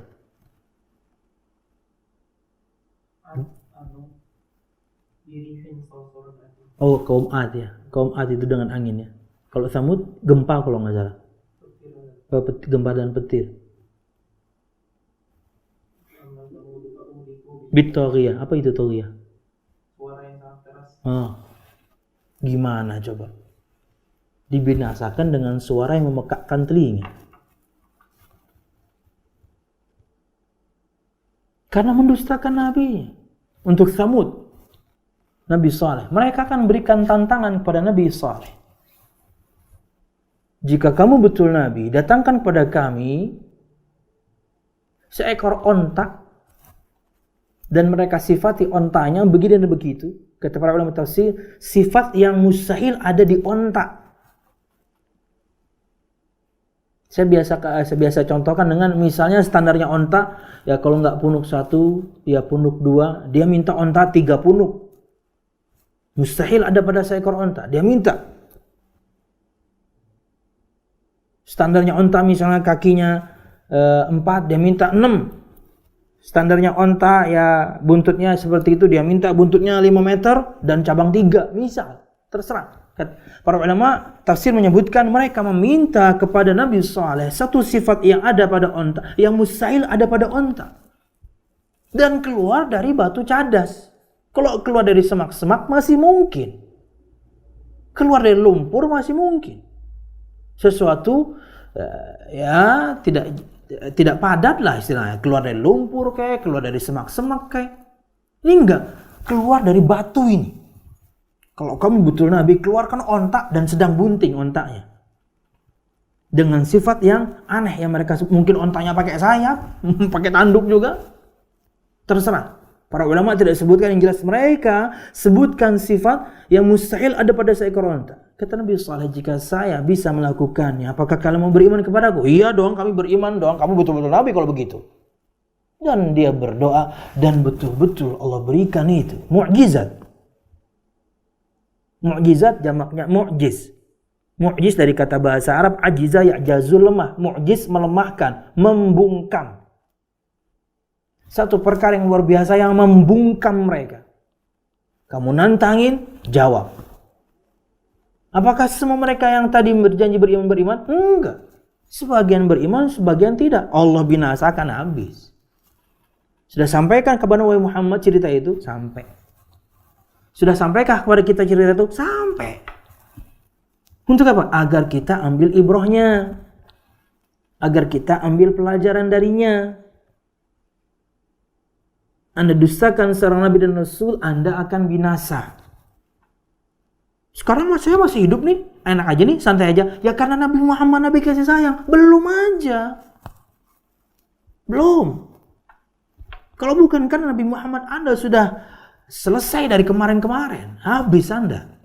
Oh, kaum Ad ya. Kaum Ad itu dengan angin ya. Kalau Tsamud gempa kalau nggak salah. Gempa dan petir. Bit-taghiyah. Apa itu taghiyah? Suara yang sangat keras. Gimana coba? Dibinasakan dengan suara yang memekakkan telinga. Karena mendustakan Nabi. Untuk Tsamud, Nabi Saleh, mereka akan berikan tantangan kepada Nabi Saleh. Jika kamu betul Nabi, datangkan kepada kami seekor onta, dan mereka sifati ontanya begini dan begitu. Kata para ulama tafsir, sifat yang mustahil ada di onta. Saya biasa contohkan dengan misalnya standarnya onta, ya kalau nggak punuk 1, ya punuk 2, dia minta onta 3 punuk. Mustahil ada pada seekor onta. Dia minta. Standarnya onta misalnya kakinya 4, dia minta 6. Standarnya onta ya buntutnya seperti itu, dia minta buntutnya 5 meter dan cabang 3. Misal, terserah. Para ulama tafsir menyebutkan mereka meminta kepada Nabi Saleh satu sifat yang ada pada onta, yang mustahil ada pada onta. Dan keluar dari batu cadas. Kalau keluar dari semak-semak masih mungkin. Keluar dari lumpur masih mungkin. Sesuatu ya tidak padat lah istilahnya. Keluar dari lumpur kayak, keluar dari semak-semak kayak. Ini enggak, keluar dari batu ini. Kalau kamu betul Nabi, keluarkan ontak dan sedang bunting ontaknya. dengan sifat yang aneh yang mereka mungkin ontanya pakai sayap, pakai tanduk juga. Terserah. Para ulama tidak sebutkan, yang jelas mereka sebutkan sifat yang mustahil ada pada seekor onta. Kata Nabi SAW, jika saya bisa melakukannya, apakah kalian mau beriman kepadaku? Iya dong, kami beriman dong. Kamu betul-betul Nabi kalau begitu. Dan dia berdoa, dan betul-betul Allah berikan itu. Mu'jizat. Mu'jizat jamaknya mu'jiz. Mu'jiz dari kata bahasa Arab, ajiza ya'jazul, lemah. Mu'jiz melemahkan, membungkam. Satu perkara yang luar biasa yang membungkam mereka. Kamu nantangin, jawab. Apakah semua mereka yang tadi berjanji beriman? Enggak. Sebagian beriman, sebagian tidak. Allah binasakan habis. Sudah sampaikan kepada Nabi Muhammad cerita itu? Sampai. Sudah sampaikah kepada kita cerita itu? Sampai. Untuk apa? Agar kita ambil ibrahnya. Agar kita ambil pelajaran darinya. Anda dustakan seorang Nabi dan Rasul, Anda akan binasa. Sekarang saya masih hidup nih, enak aja nih, santai aja. Ya karena Nabi Muhammad, Nabi kasih sayang. Belum aja. Belum. Kalau bukan karena Nabi Muhammad, Anda sudah selesai dari kemarin-kemarin. Habis Anda.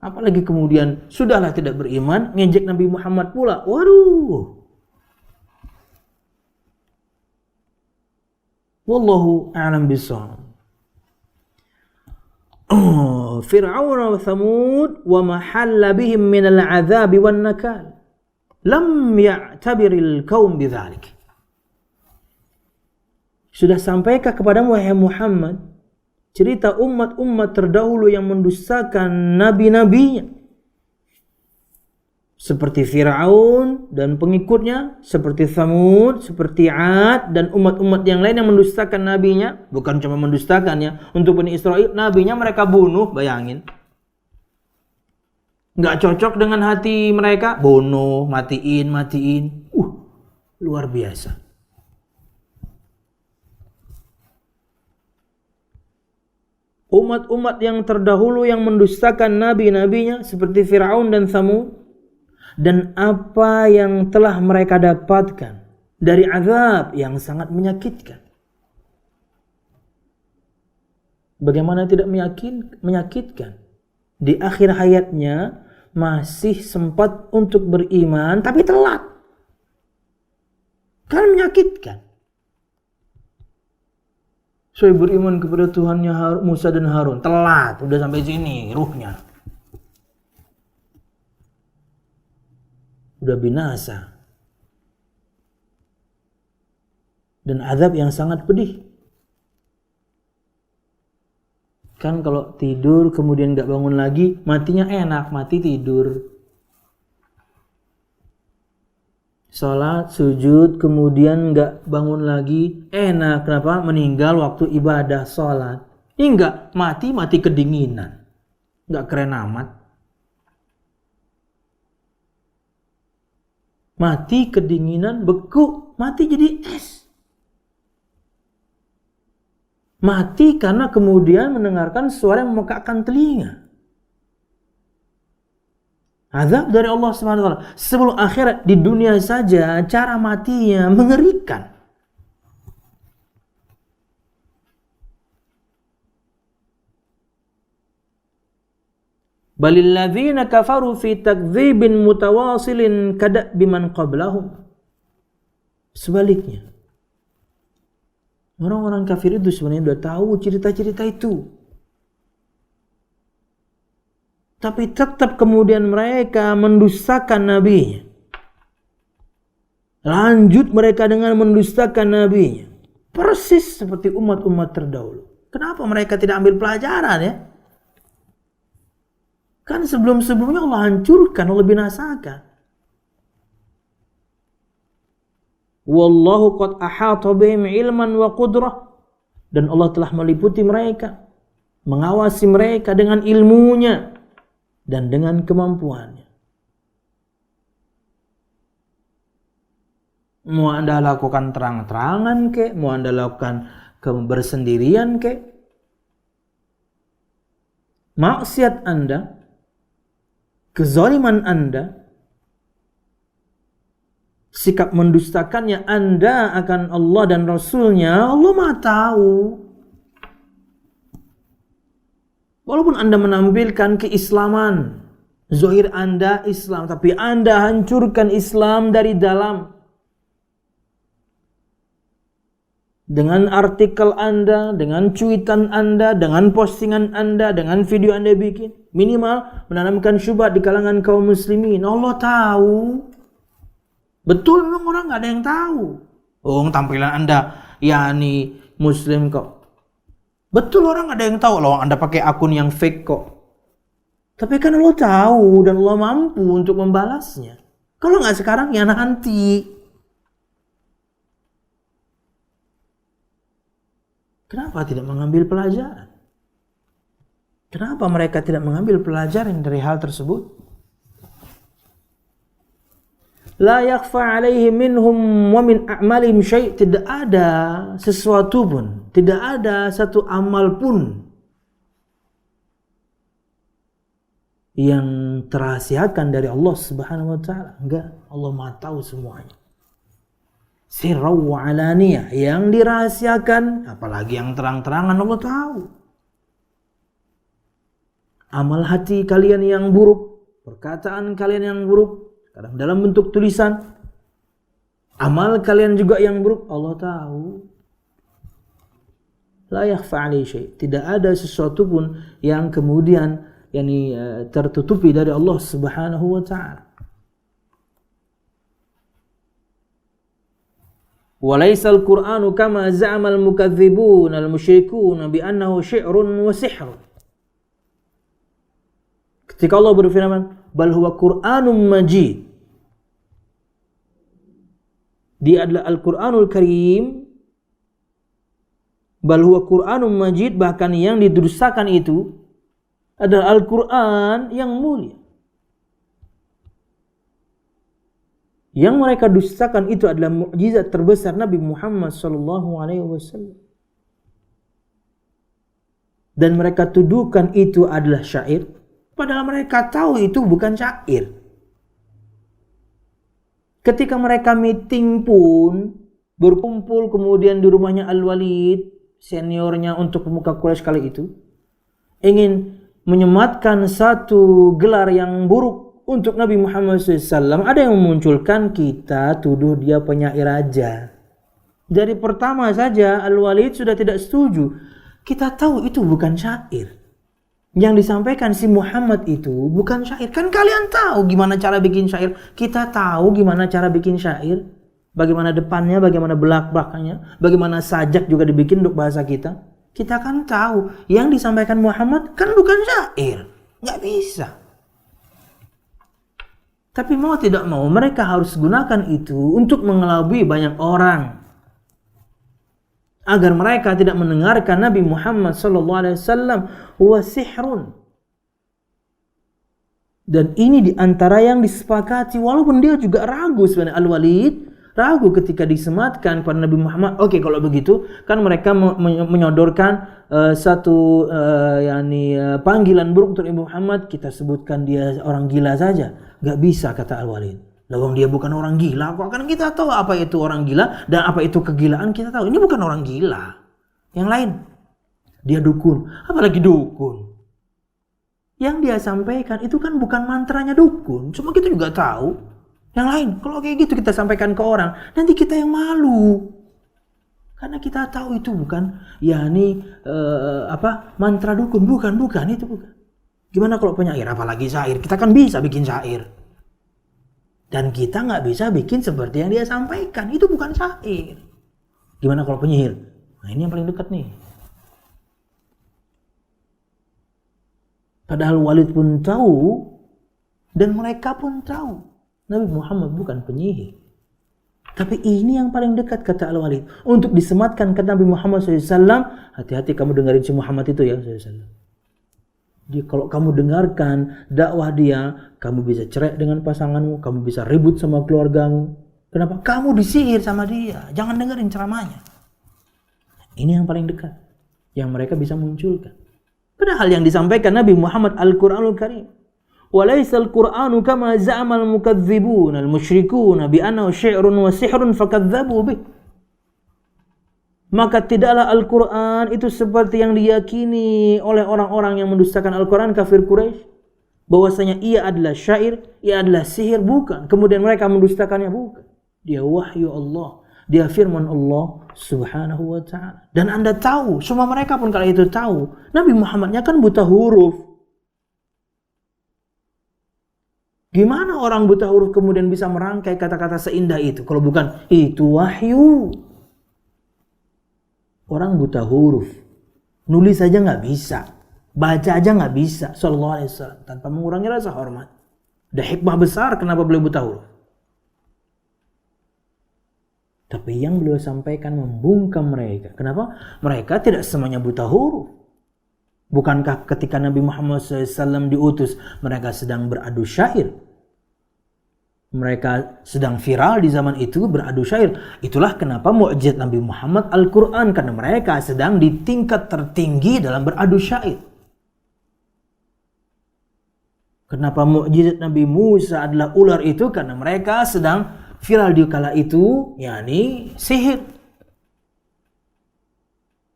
Apalagi kemudian, sudahlah tidak beriman, ngejek Nabi Muhammad pula. Waduh. Wallahu a'lam bishawab. Fir'aun wa Thamud wa ma halla bihim min al-'adhab wan nakal. Lam ya'tabiril qaum bidzalik. Sudah sampaikah kepadamu wahai Muhammad cerita umat-umat terdahulu yang mendustakan nabi-nabinya? Seperti Fir'aun dan pengikutnya, seperti Thamud, seperti 'Ad dan umat-umat yang lain yang mendustakan nabinya. Bukan cuma mendustakannya, untuk Bani Israel, nabinya mereka bunuh, bayangin. Nggak cocok dengan hati mereka, bunuh, matiin. Luar biasa. Umat-umat yang terdahulu yang mendustakan nabi-nabinya, seperti Fir'aun dan Thamud. Dan apa yang telah mereka dapatkan dari azab yang sangat menyakitkan. Bagaimana tidak menyakitkan? Di akhir hayatnya masih sempat untuk beriman, tapi telat. Kan menyakitkan. Saya beriman kepada Tuhannya Musa dan Harun. Telat, udah sampai sini ruhnya. Udah binasa. Dan azab yang sangat pedih. Kan kalau tidur kemudian gak bangun lagi, matinya enak, mati tidur. Salat, sujud, kemudian gak bangun lagi, enak. Kenapa? Meninggal waktu ibadah salat. Ini enggak, mati kedinginan. Gak keren amat. Mati kedinginan, beku, mati jadi es. Mati karena kemudian mendengarkan suara yang memekakkan telinga. Azab dari Allah SWT. Sebelum akhirat, di dunia saja cara matinya mengerikan. Balil ladzina kafaru fi takdzibin mutawasilin kada'bi man qablahum. Sebaliknya, orang-orang kafir itu sebenarnya sudah tahu cerita-cerita itu. Tapi tetap kemudian mereka mendustakan nabinya. Lanjut mereka dengan mendustakan nabinya. Persis seperti umat-umat terdahulu. Kenapa mereka tidak ambil pelajaran ya? Kan sebelum-sebelumnya Allah hancurkan, Allah binasakan. Wallahu qad ahata bihim ilman wa qudrah. Dan Allah telah meliputi mereka, mengawasi mereka dengan ilmunya dan dengan kemampuannya. Mau Anda lakukan terang-terangan kek, mau Anda lakukan bersendirian kek, maksiat Anda kezaliman Anda, sikap mendustakannya Anda akan Allah dan Rasulnya, Allah Maha tahu. Walaupun Anda menampilkan keislaman, zahir Anda Islam, tapi Anda hancurkan Islam dari dalam. Dengan artikel Anda, dengan cuitan Anda, dengan postingan Anda, dengan video Anda bikin. Minimal menanamkan syubhat di kalangan kaum muslimin. Allah tahu. Betul, memang orang gak ada yang tahu. Oh, tampilan Anda yakni muslim kok. Betul, orang gak ada yang tahu. Loh, Anda pakai akun yang fake kok. Tapi kan Allah tahu dan Allah mampu untuk membalasnya. Kalau gak sekarang, ya nanti. Kenapa tidak mengambil pelajaran? Kenapa mereka tidak mengambil pelajaran dari hal tersebut? La yakhfa alaihi minhum wa min a'malihim syai'. Tidak ada sesuatu pun, tidak ada satu amal pun yang terahasiakan dari Allah Subhanahu wa taala. Enggak, Allah Maha tahu semuanya. Sirra wa alaniyah, yang dirahasiakan, apalagi yang terang-terangan, Allah tahu. Amal hati kalian yang buruk, perkataan kalian yang buruk, kadang dalam bentuk tulisan, amal kalian juga yang buruk, Allah tahu. La yakhfa alaihi syai'. Tidak ada sesuatu pun yang kemudian tertutupi dari Allah Subhanahu wa taala. Walaysa al-Qur'anu kama za'ama al-mukadzibun al-musyrikun bi annahu syi'run wa sihrun. Ketika Allah berfirman, bal huwa Qur'anun majid. Dia adalah Al-Qur'anul Karim. Bal huwa Qur'anun majid, bahkan yang didustakan itu adalah Al-Qur'an yang mulia. Yang mereka dustakan itu adalah mukjizat terbesar Nabi Muhammad SAW. Dan mereka tuduhkan itu adalah syair, padahal mereka tahu itu bukan syair. Ketika mereka meeting pun, berkumpul kemudian di rumahnya Al-Walid, seniornya untuk pemuka Quraisy kali itu, ingin menyematkan satu gelar yang buruk untuk Nabi Muhammad SAW, ada yang memunculkan, kita tuduh dia penyair aja. Dari pertama saja Al-Walid sudah tidak setuju. Kita tahu itu bukan syair. Yang disampaikan si Muhammad itu bukan syair. Kan kalian tahu gimana cara bikin syair. Kita tahu gimana cara bikin syair. Bagaimana depannya, bagaimana belakangnya, bagaimana sajak juga dibikin untuk bahasa kita. Kita kan tahu. Yang disampaikan Muhammad kan bukan syair. Nggak bisa. Tapi mau tidak mau mereka harus gunakan itu untuk mengelabui banyak orang. Agar mereka tidak mendengarkan Nabi Muhammad SAW huwa sihrun. Dan ini diantara yang disepakati, walaupun dia juga ragu sebenarnya Al-Walid, ragu ketika disematkan kepada Nabi Muhammad. Oke, kalau begitu kan mereka menyodorkan satu panggilan buruk untuk Nabi Muhammad, kita sebutkan dia orang gila saja. Gak bisa, kata Al-Walid. Lawang dia bukan orang gila kok. Kan kita tahu apa itu orang gila dan apa itu kegilaan, kita tahu. Ini bukan orang gila. Yang lain, dia dukun. Apalagi dukun. Yang dia sampaikan itu kan bukan mantranya dukun. Cuma kita juga tahu. Yang lain, kalau kayak gitu kita sampaikan ke orang, nanti kita yang malu. Karena kita tahu itu bukan mantra dukun. Bukan itu bukan. Gimana kalau penyair, apalagi syair? Kita kan bisa bikin syair. Dan kita nggak bisa bikin seperti yang dia sampaikan. Itu bukan syair. Gimana kalau penyihir? Nah, ini yang paling dekat nih. Padahal Walid pun tahu, dan mereka pun tahu, Nabi Muhammad bukan penyihir. Tapi ini yang paling dekat, kata Al-Walid. Untuk disematkan ke Nabi Muhammad SAW, hati-hati kamu dengerin si Muhammad itu ya, SAW. Jadi kalau kamu dengarkan dakwah dia, kamu bisa cerai dengan pasanganmu, kamu bisa ribut sama keluargamu. Kenapa? Kamu disihir sama dia. Jangan dengerin ceramahnya. Ini yang paling dekat, yang mereka bisa munculkan. Padahal yang disampaikan Nabi Muhammad Al-Quranul Karim, "Walaysa al-Qur'anu kama za'ama al-mukadzibun al-musyrikun bi annahu syi'run wa sihrun fakadzabu bih." Maka tidaklah Al-Quran itu seperti yang diyakini oleh orang-orang yang mendustakan Al-Quran, kafir Quraisy, bahwasanya ia adalah syair, ia adalah sihir, bukan. Kemudian mereka mendustakannya, bukan. Dia wahyu Allah, dia firman Allah subhanahu wa ta'ala. Dan Anda tahu, semua mereka pun kala itu tahu, Nabi Muhammadnya kan buta huruf. Gimana orang buta huruf kemudian bisa merangkai kata-kata seindah itu, kalau bukan itu wahyu? Orang buta huruf, nulis aja nggak bisa, baca aja nggak bisa, sallallahu alaihi wasallam, tanpa mengurangi rasa hormat. Ada hikmah besar kenapa beliau buta huruf. Tapi yang beliau sampaikan membungkam mereka. Kenapa? Mereka tidak semuanya buta huruf. Bukankah ketika Nabi Muhammad SAW diutus, mereka sedang beradu syair? Mereka sedang viral di zaman itu beradu syair. Itulah kenapa mukjizat Nabi Muhammad Al-Quran, karena mereka sedang di tingkat tertinggi dalam beradu syair. Kenapa mukjizat Nabi Musa adalah ular itu? Karena mereka sedang viral di kala itu, yakni sihir.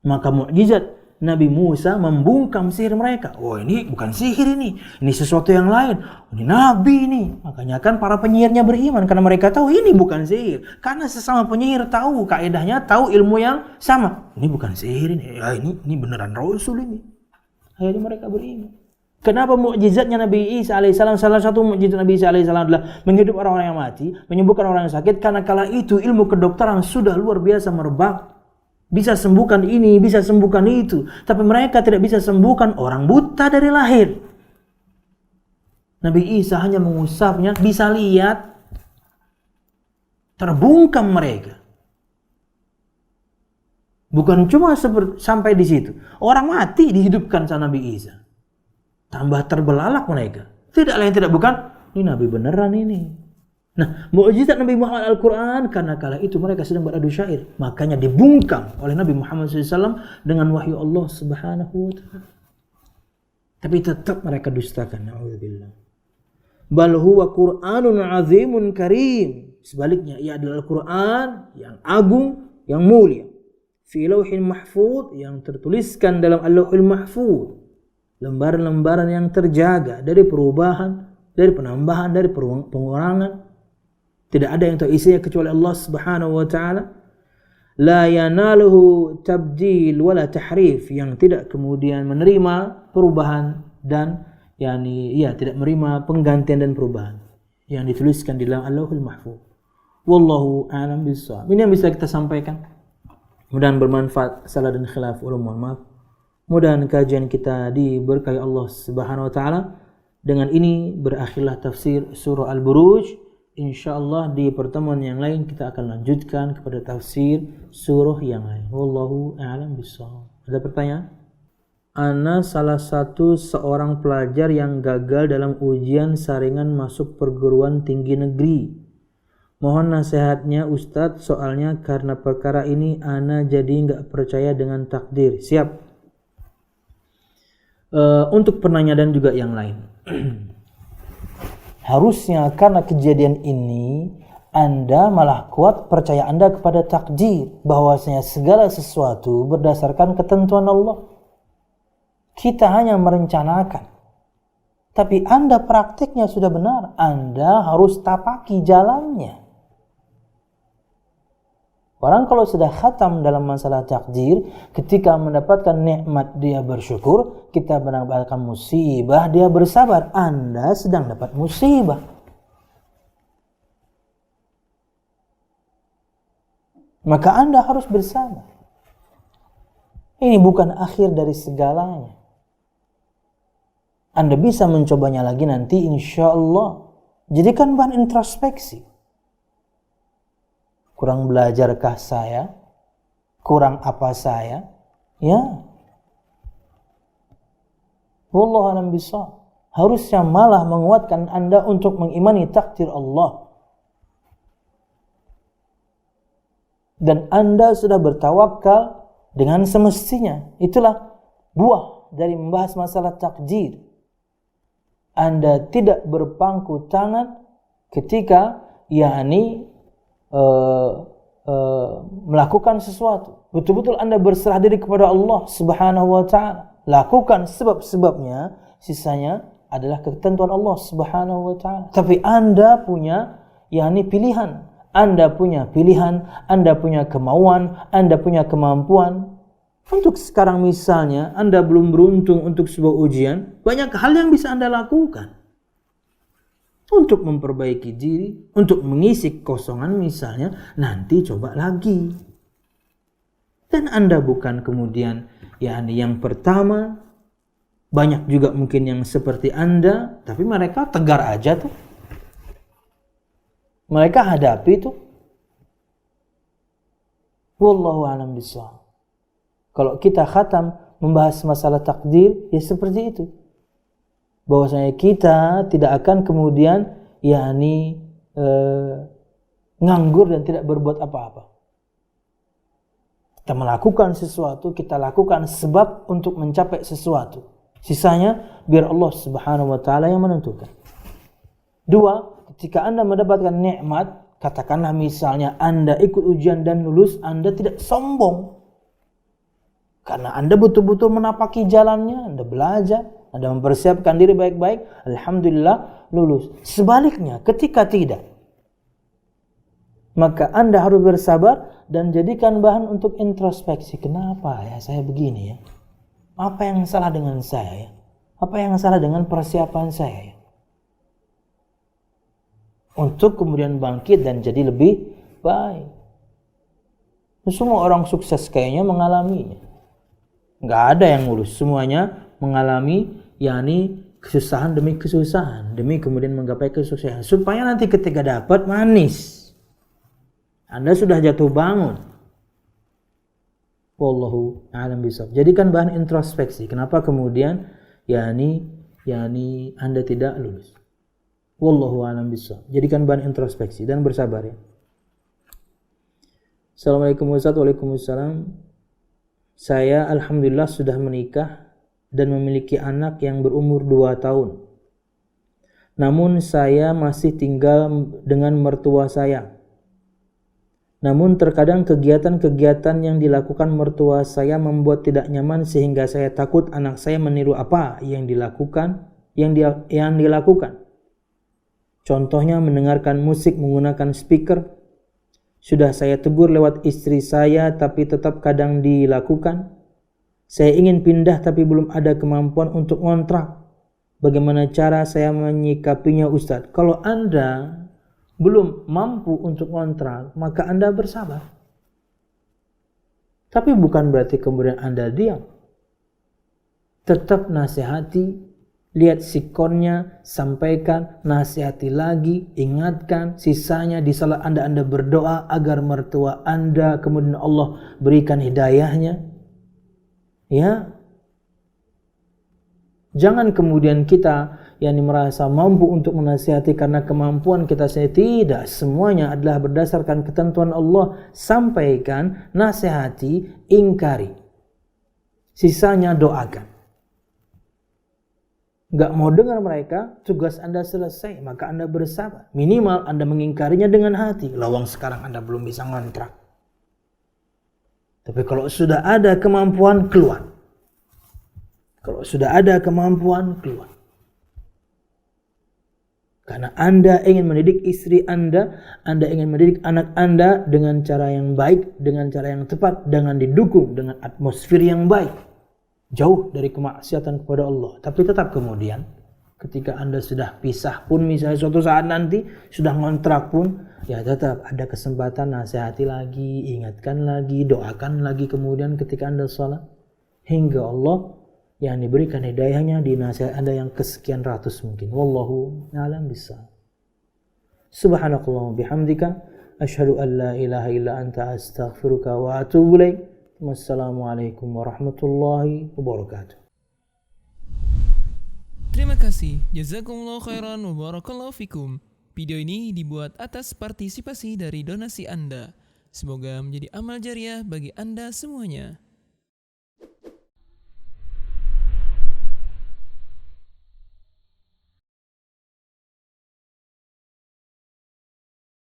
Maka mukjizat Nabi Musa membungkam sihir mereka. Oh, ini bukan sihir ini sesuatu yang lain. Ini Nabi ini. Makanya kan para penyihirnya beriman, karena mereka tahu ini bukan sihir. Karena sesama penyihir tahu kaedahnya, tahu ilmu yang sama. Ini bukan sihir ini. Ya, ini beneran Rasul ini. Akhirnya mereka beriman. Kenapa mukjizatnya Nabi Isa alaihissalam? Salah satu mukjizat Nabi Isa alaihissalam adalah menghidupkan orang yang mati, menyembuhkan orang yang sakit. Karena kala itu ilmu kedokteran sudah luar biasa merebak. Bisa sembuhkan ini, bisa sembuhkan itu. Tapi mereka tidak bisa sembuhkan orang buta dari lahir. Nabi Isa hanya mengusapnya, bisa lihat. Terbungkam mereka. Bukan cuma sampai di situ. Orang mati dihidupkan sama Nabi Isa. Tambah terbelalak mereka. Tidak lain tidak bukan, ini Nabi beneran ini. Nah, mukjizat Nabi Muhammad Al-Quran, karena kala itu mereka sedang beradu syair, makanya dibungkam oleh Nabi Muhammad SAW dengan wahyu Allah Subhanahu wa ta'ala. Tapi tetap mereka dustakan. Na'udzubillah. Bal huwa Qur'anun azimun karim. Sebaliknya, ia adalah Al-Quran yang agung, yang mulia. Fi lauhin mahfuz, yang tertuliskan dalam Al-Lauhul Mahfuz. Lembaran-lembaran yang terjaga dari perubahan, dari penambahan, dari pengurangan. Tidak ada yang tahu isinya kecuali Allah Subhanahu wa ta'ala. La yanaluhu tabdil wala tahrif, yang tidak kemudian menerima perubahan dan tidak menerima penggantian dan perubahan yang dituliskan di dalam Allahul Mahfuz. Wallahu a'lam bishawab. Ini yang bisa kita sampaikan. Mudah-mudahan bermanfaat. Salah dan khilaf, mohon maaf. Mudah-mudahan kajian kita diberkahi Allah Subhanahu wa ta'ala. Dengan ini berakhirlah tafsir surah Al-Buruj. InsyaAllah di pertemuan yang lain kita akan lanjutkan kepada tafsir surah yang lain. Wallahu a'lam bishawab. Ada pertanyaan? Ana salah satu seorang pelajar yang gagal dalam ujian saringan masuk perguruan tinggi negeri. Mohon nasihatnya Ustadz, soalnya karena perkara ini ana jadi nggak percaya dengan takdir. Siap. Untuk penanya dan juga yang lain. Harusnya karena kejadian ini Anda malah kuat percaya Anda kepada takdir, bahwasanya segala sesuatu berdasarkan ketentuan Allah. Kita hanya merencanakan. Tapi Anda praktiknya sudah benar. Anda harus tapaki jalannya. Orang kalau sudah khatam dalam masalah takdir, ketika mendapatkan nikmat dia bersyukur, kita mendapatkan musibah dia bersabar. Anda sedang dapat musibah. Maka Anda harus bersabar. Ini bukan akhir dari segalanya. Anda bisa mencobanya lagi nanti insya Allah. Jadikan bahan introspeksi. Kurang belajarkah saya? Kurang apa saya? Ya. Wallahu a'lam bishawab. Harusnya malah menguatkan Anda untuk mengimani takdir Allah. Dan Anda sudah bertawakal dengan semestinya. Itulah buah dari membahas masalah takdir. Anda tidak berpangku tangan ketika melakukan sesuatu. Betul-betul Anda berserah diri kepada Allah Subhanahu wa taala. Lakukan sebab-sebabnya, sisanya adalah ketentuan Allah Subhanahu wa taala. Tapi Anda punya pilihan. Anda punya pilihan, Anda punya kemauan, Anda punya kemampuan. Untuk sekarang misalnya Anda belum beruntung untuk sebuah ujian, banyak hal yang bisa Anda lakukan untuk memperbaiki diri, untuk mengisi kekosongan misalnya, nanti coba lagi. Dan Anda bukan kemudian yang pertama, banyak juga mungkin yang seperti Anda, tapi mereka tegar aja tuh. Mereka hadapi tuh. Wallahu a'lam bishawab. Kalau kita khatam membahas masalah takdir, ya seperti itu. Bahwasanya kita tidak akan kemudian nganggur dan tidak berbuat apa-apa. Kita melakukan sesuatu, kita lakukan sebab untuk mencapai sesuatu. Sisanya biar Allah Subhanahu wa taala yang menentukan. 2, ketika Anda mendapatkan nikmat, katakanlah misalnya Anda ikut ujian dan lulus, Anda tidak sombong. Karena Anda betul-betul menapaki jalannya, Anda belajar, Anda mempersiapkan diri baik-baik, alhamdulillah lulus. Sebaliknya, ketika tidak, maka Anda harus bersabar dan jadikan bahan untuk introspeksi. Kenapa ya saya begini ya? Apa yang salah dengan saya ya? Apa yang salah dengan persiapan saya ya? Untuk kemudian bangkit dan jadi lebih baik. Semua orang sukses kayaknya mengalaminya. Nggak ada yang mulus, semuanya mengalami kesusahan demi kesusahan, demi kemudian menggapai kesuksesan, supaya nanti ketika dapat manis, Anda sudah jatuh bangun. Wallahu a'lam bishawab. Jadikan bahan introspeksi. Kenapa kemudian Anda tidak lulus? Wallahu a'lam bishawab. Jadikan bahan introspeksi dan bersabar ya. Assalamualaikum warahmatullahi wabarakatuh. Waalaikumsalam. Saya alhamdulillah sudah menikah dan memiliki anak yang berumur 2 tahun. Namun saya masih tinggal dengan mertua saya. Namun terkadang kegiatan-kegiatan yang dilakukan mertua saya membuat tidak nyaman sehingga saya takut anak saya meniru apa yang dilakukan. Contohnya mendengarkan musik menggunakan speaker. Sudah saya tegur lewat istri saya tapi tetap kadang dilakukan. Saya ingin pindah tapi belum ada kemampuan untuk ngontrak. Bagaimana cara saya menyikapinya Ustadz? Kalau Anda belum mampu untuk ngontrak, maka Anda bersabar. Tapi bukan berarti kemudian Anda diam. Tetap nasihati. Lihat sikonnya, sampaikan, nasihati lagi, ingatkan, sisanya di salat Anda berdoa agar mertua Anda kemudian Allah berikan hidayahnya. Ya. Jangan kemudian kita merasa mampu untuk menasihati karena kemampuan kita sendiri. Tidak, semuanya adalah berdasarkan ketentuan Allah. Sampaikan, nasihati, ingkari. Sisanya doakan. Gak mau dengar mereka, tugas Anda selesai, maka Anda bersabar. Minimal Anda mengingkarinya dengan hati. Lawang sekarang Anda belum bisa ngontrak. Tapi kalau sudah ada kemampuan, keluar. Kalau sudah ada kemampuan, keluar. Karena Anda ingin mendidik istri Anda ingin mendidik anak Anda dengan cara yang baik, dengan cara yang tepat, dengan didukung dengan atmosfer yang baik. Jauh dari kemaksiatan kepada Allah. Tapi tetap kemudian ketika Anda sudah pisah pun, misalnya suatu saat nanti sudah ngontrak pun, ya tetap ada kesempatan nasihati lagi, ingatkan lagi, doakan lagi kemudian ketika Anda sholat, hingga Allah yang diberikan hidayahnya di nasihat Anda yang kesekian ratus mungkin. Wallahu a'lam bishawab. Subhanakallahumma bihamdika asyhadu an la ilaha illa anta astaghfiruka wa atubu ilaik. Wassalamualaikum warahmatullahi wabarakatuh. Terima kasih. Jazakumullah khairan wa barakallahu fikum. Video ini dibuat atas partisipasi dari donasi Anda. Semoga menjadi amal jariah bagi Anda semuanya.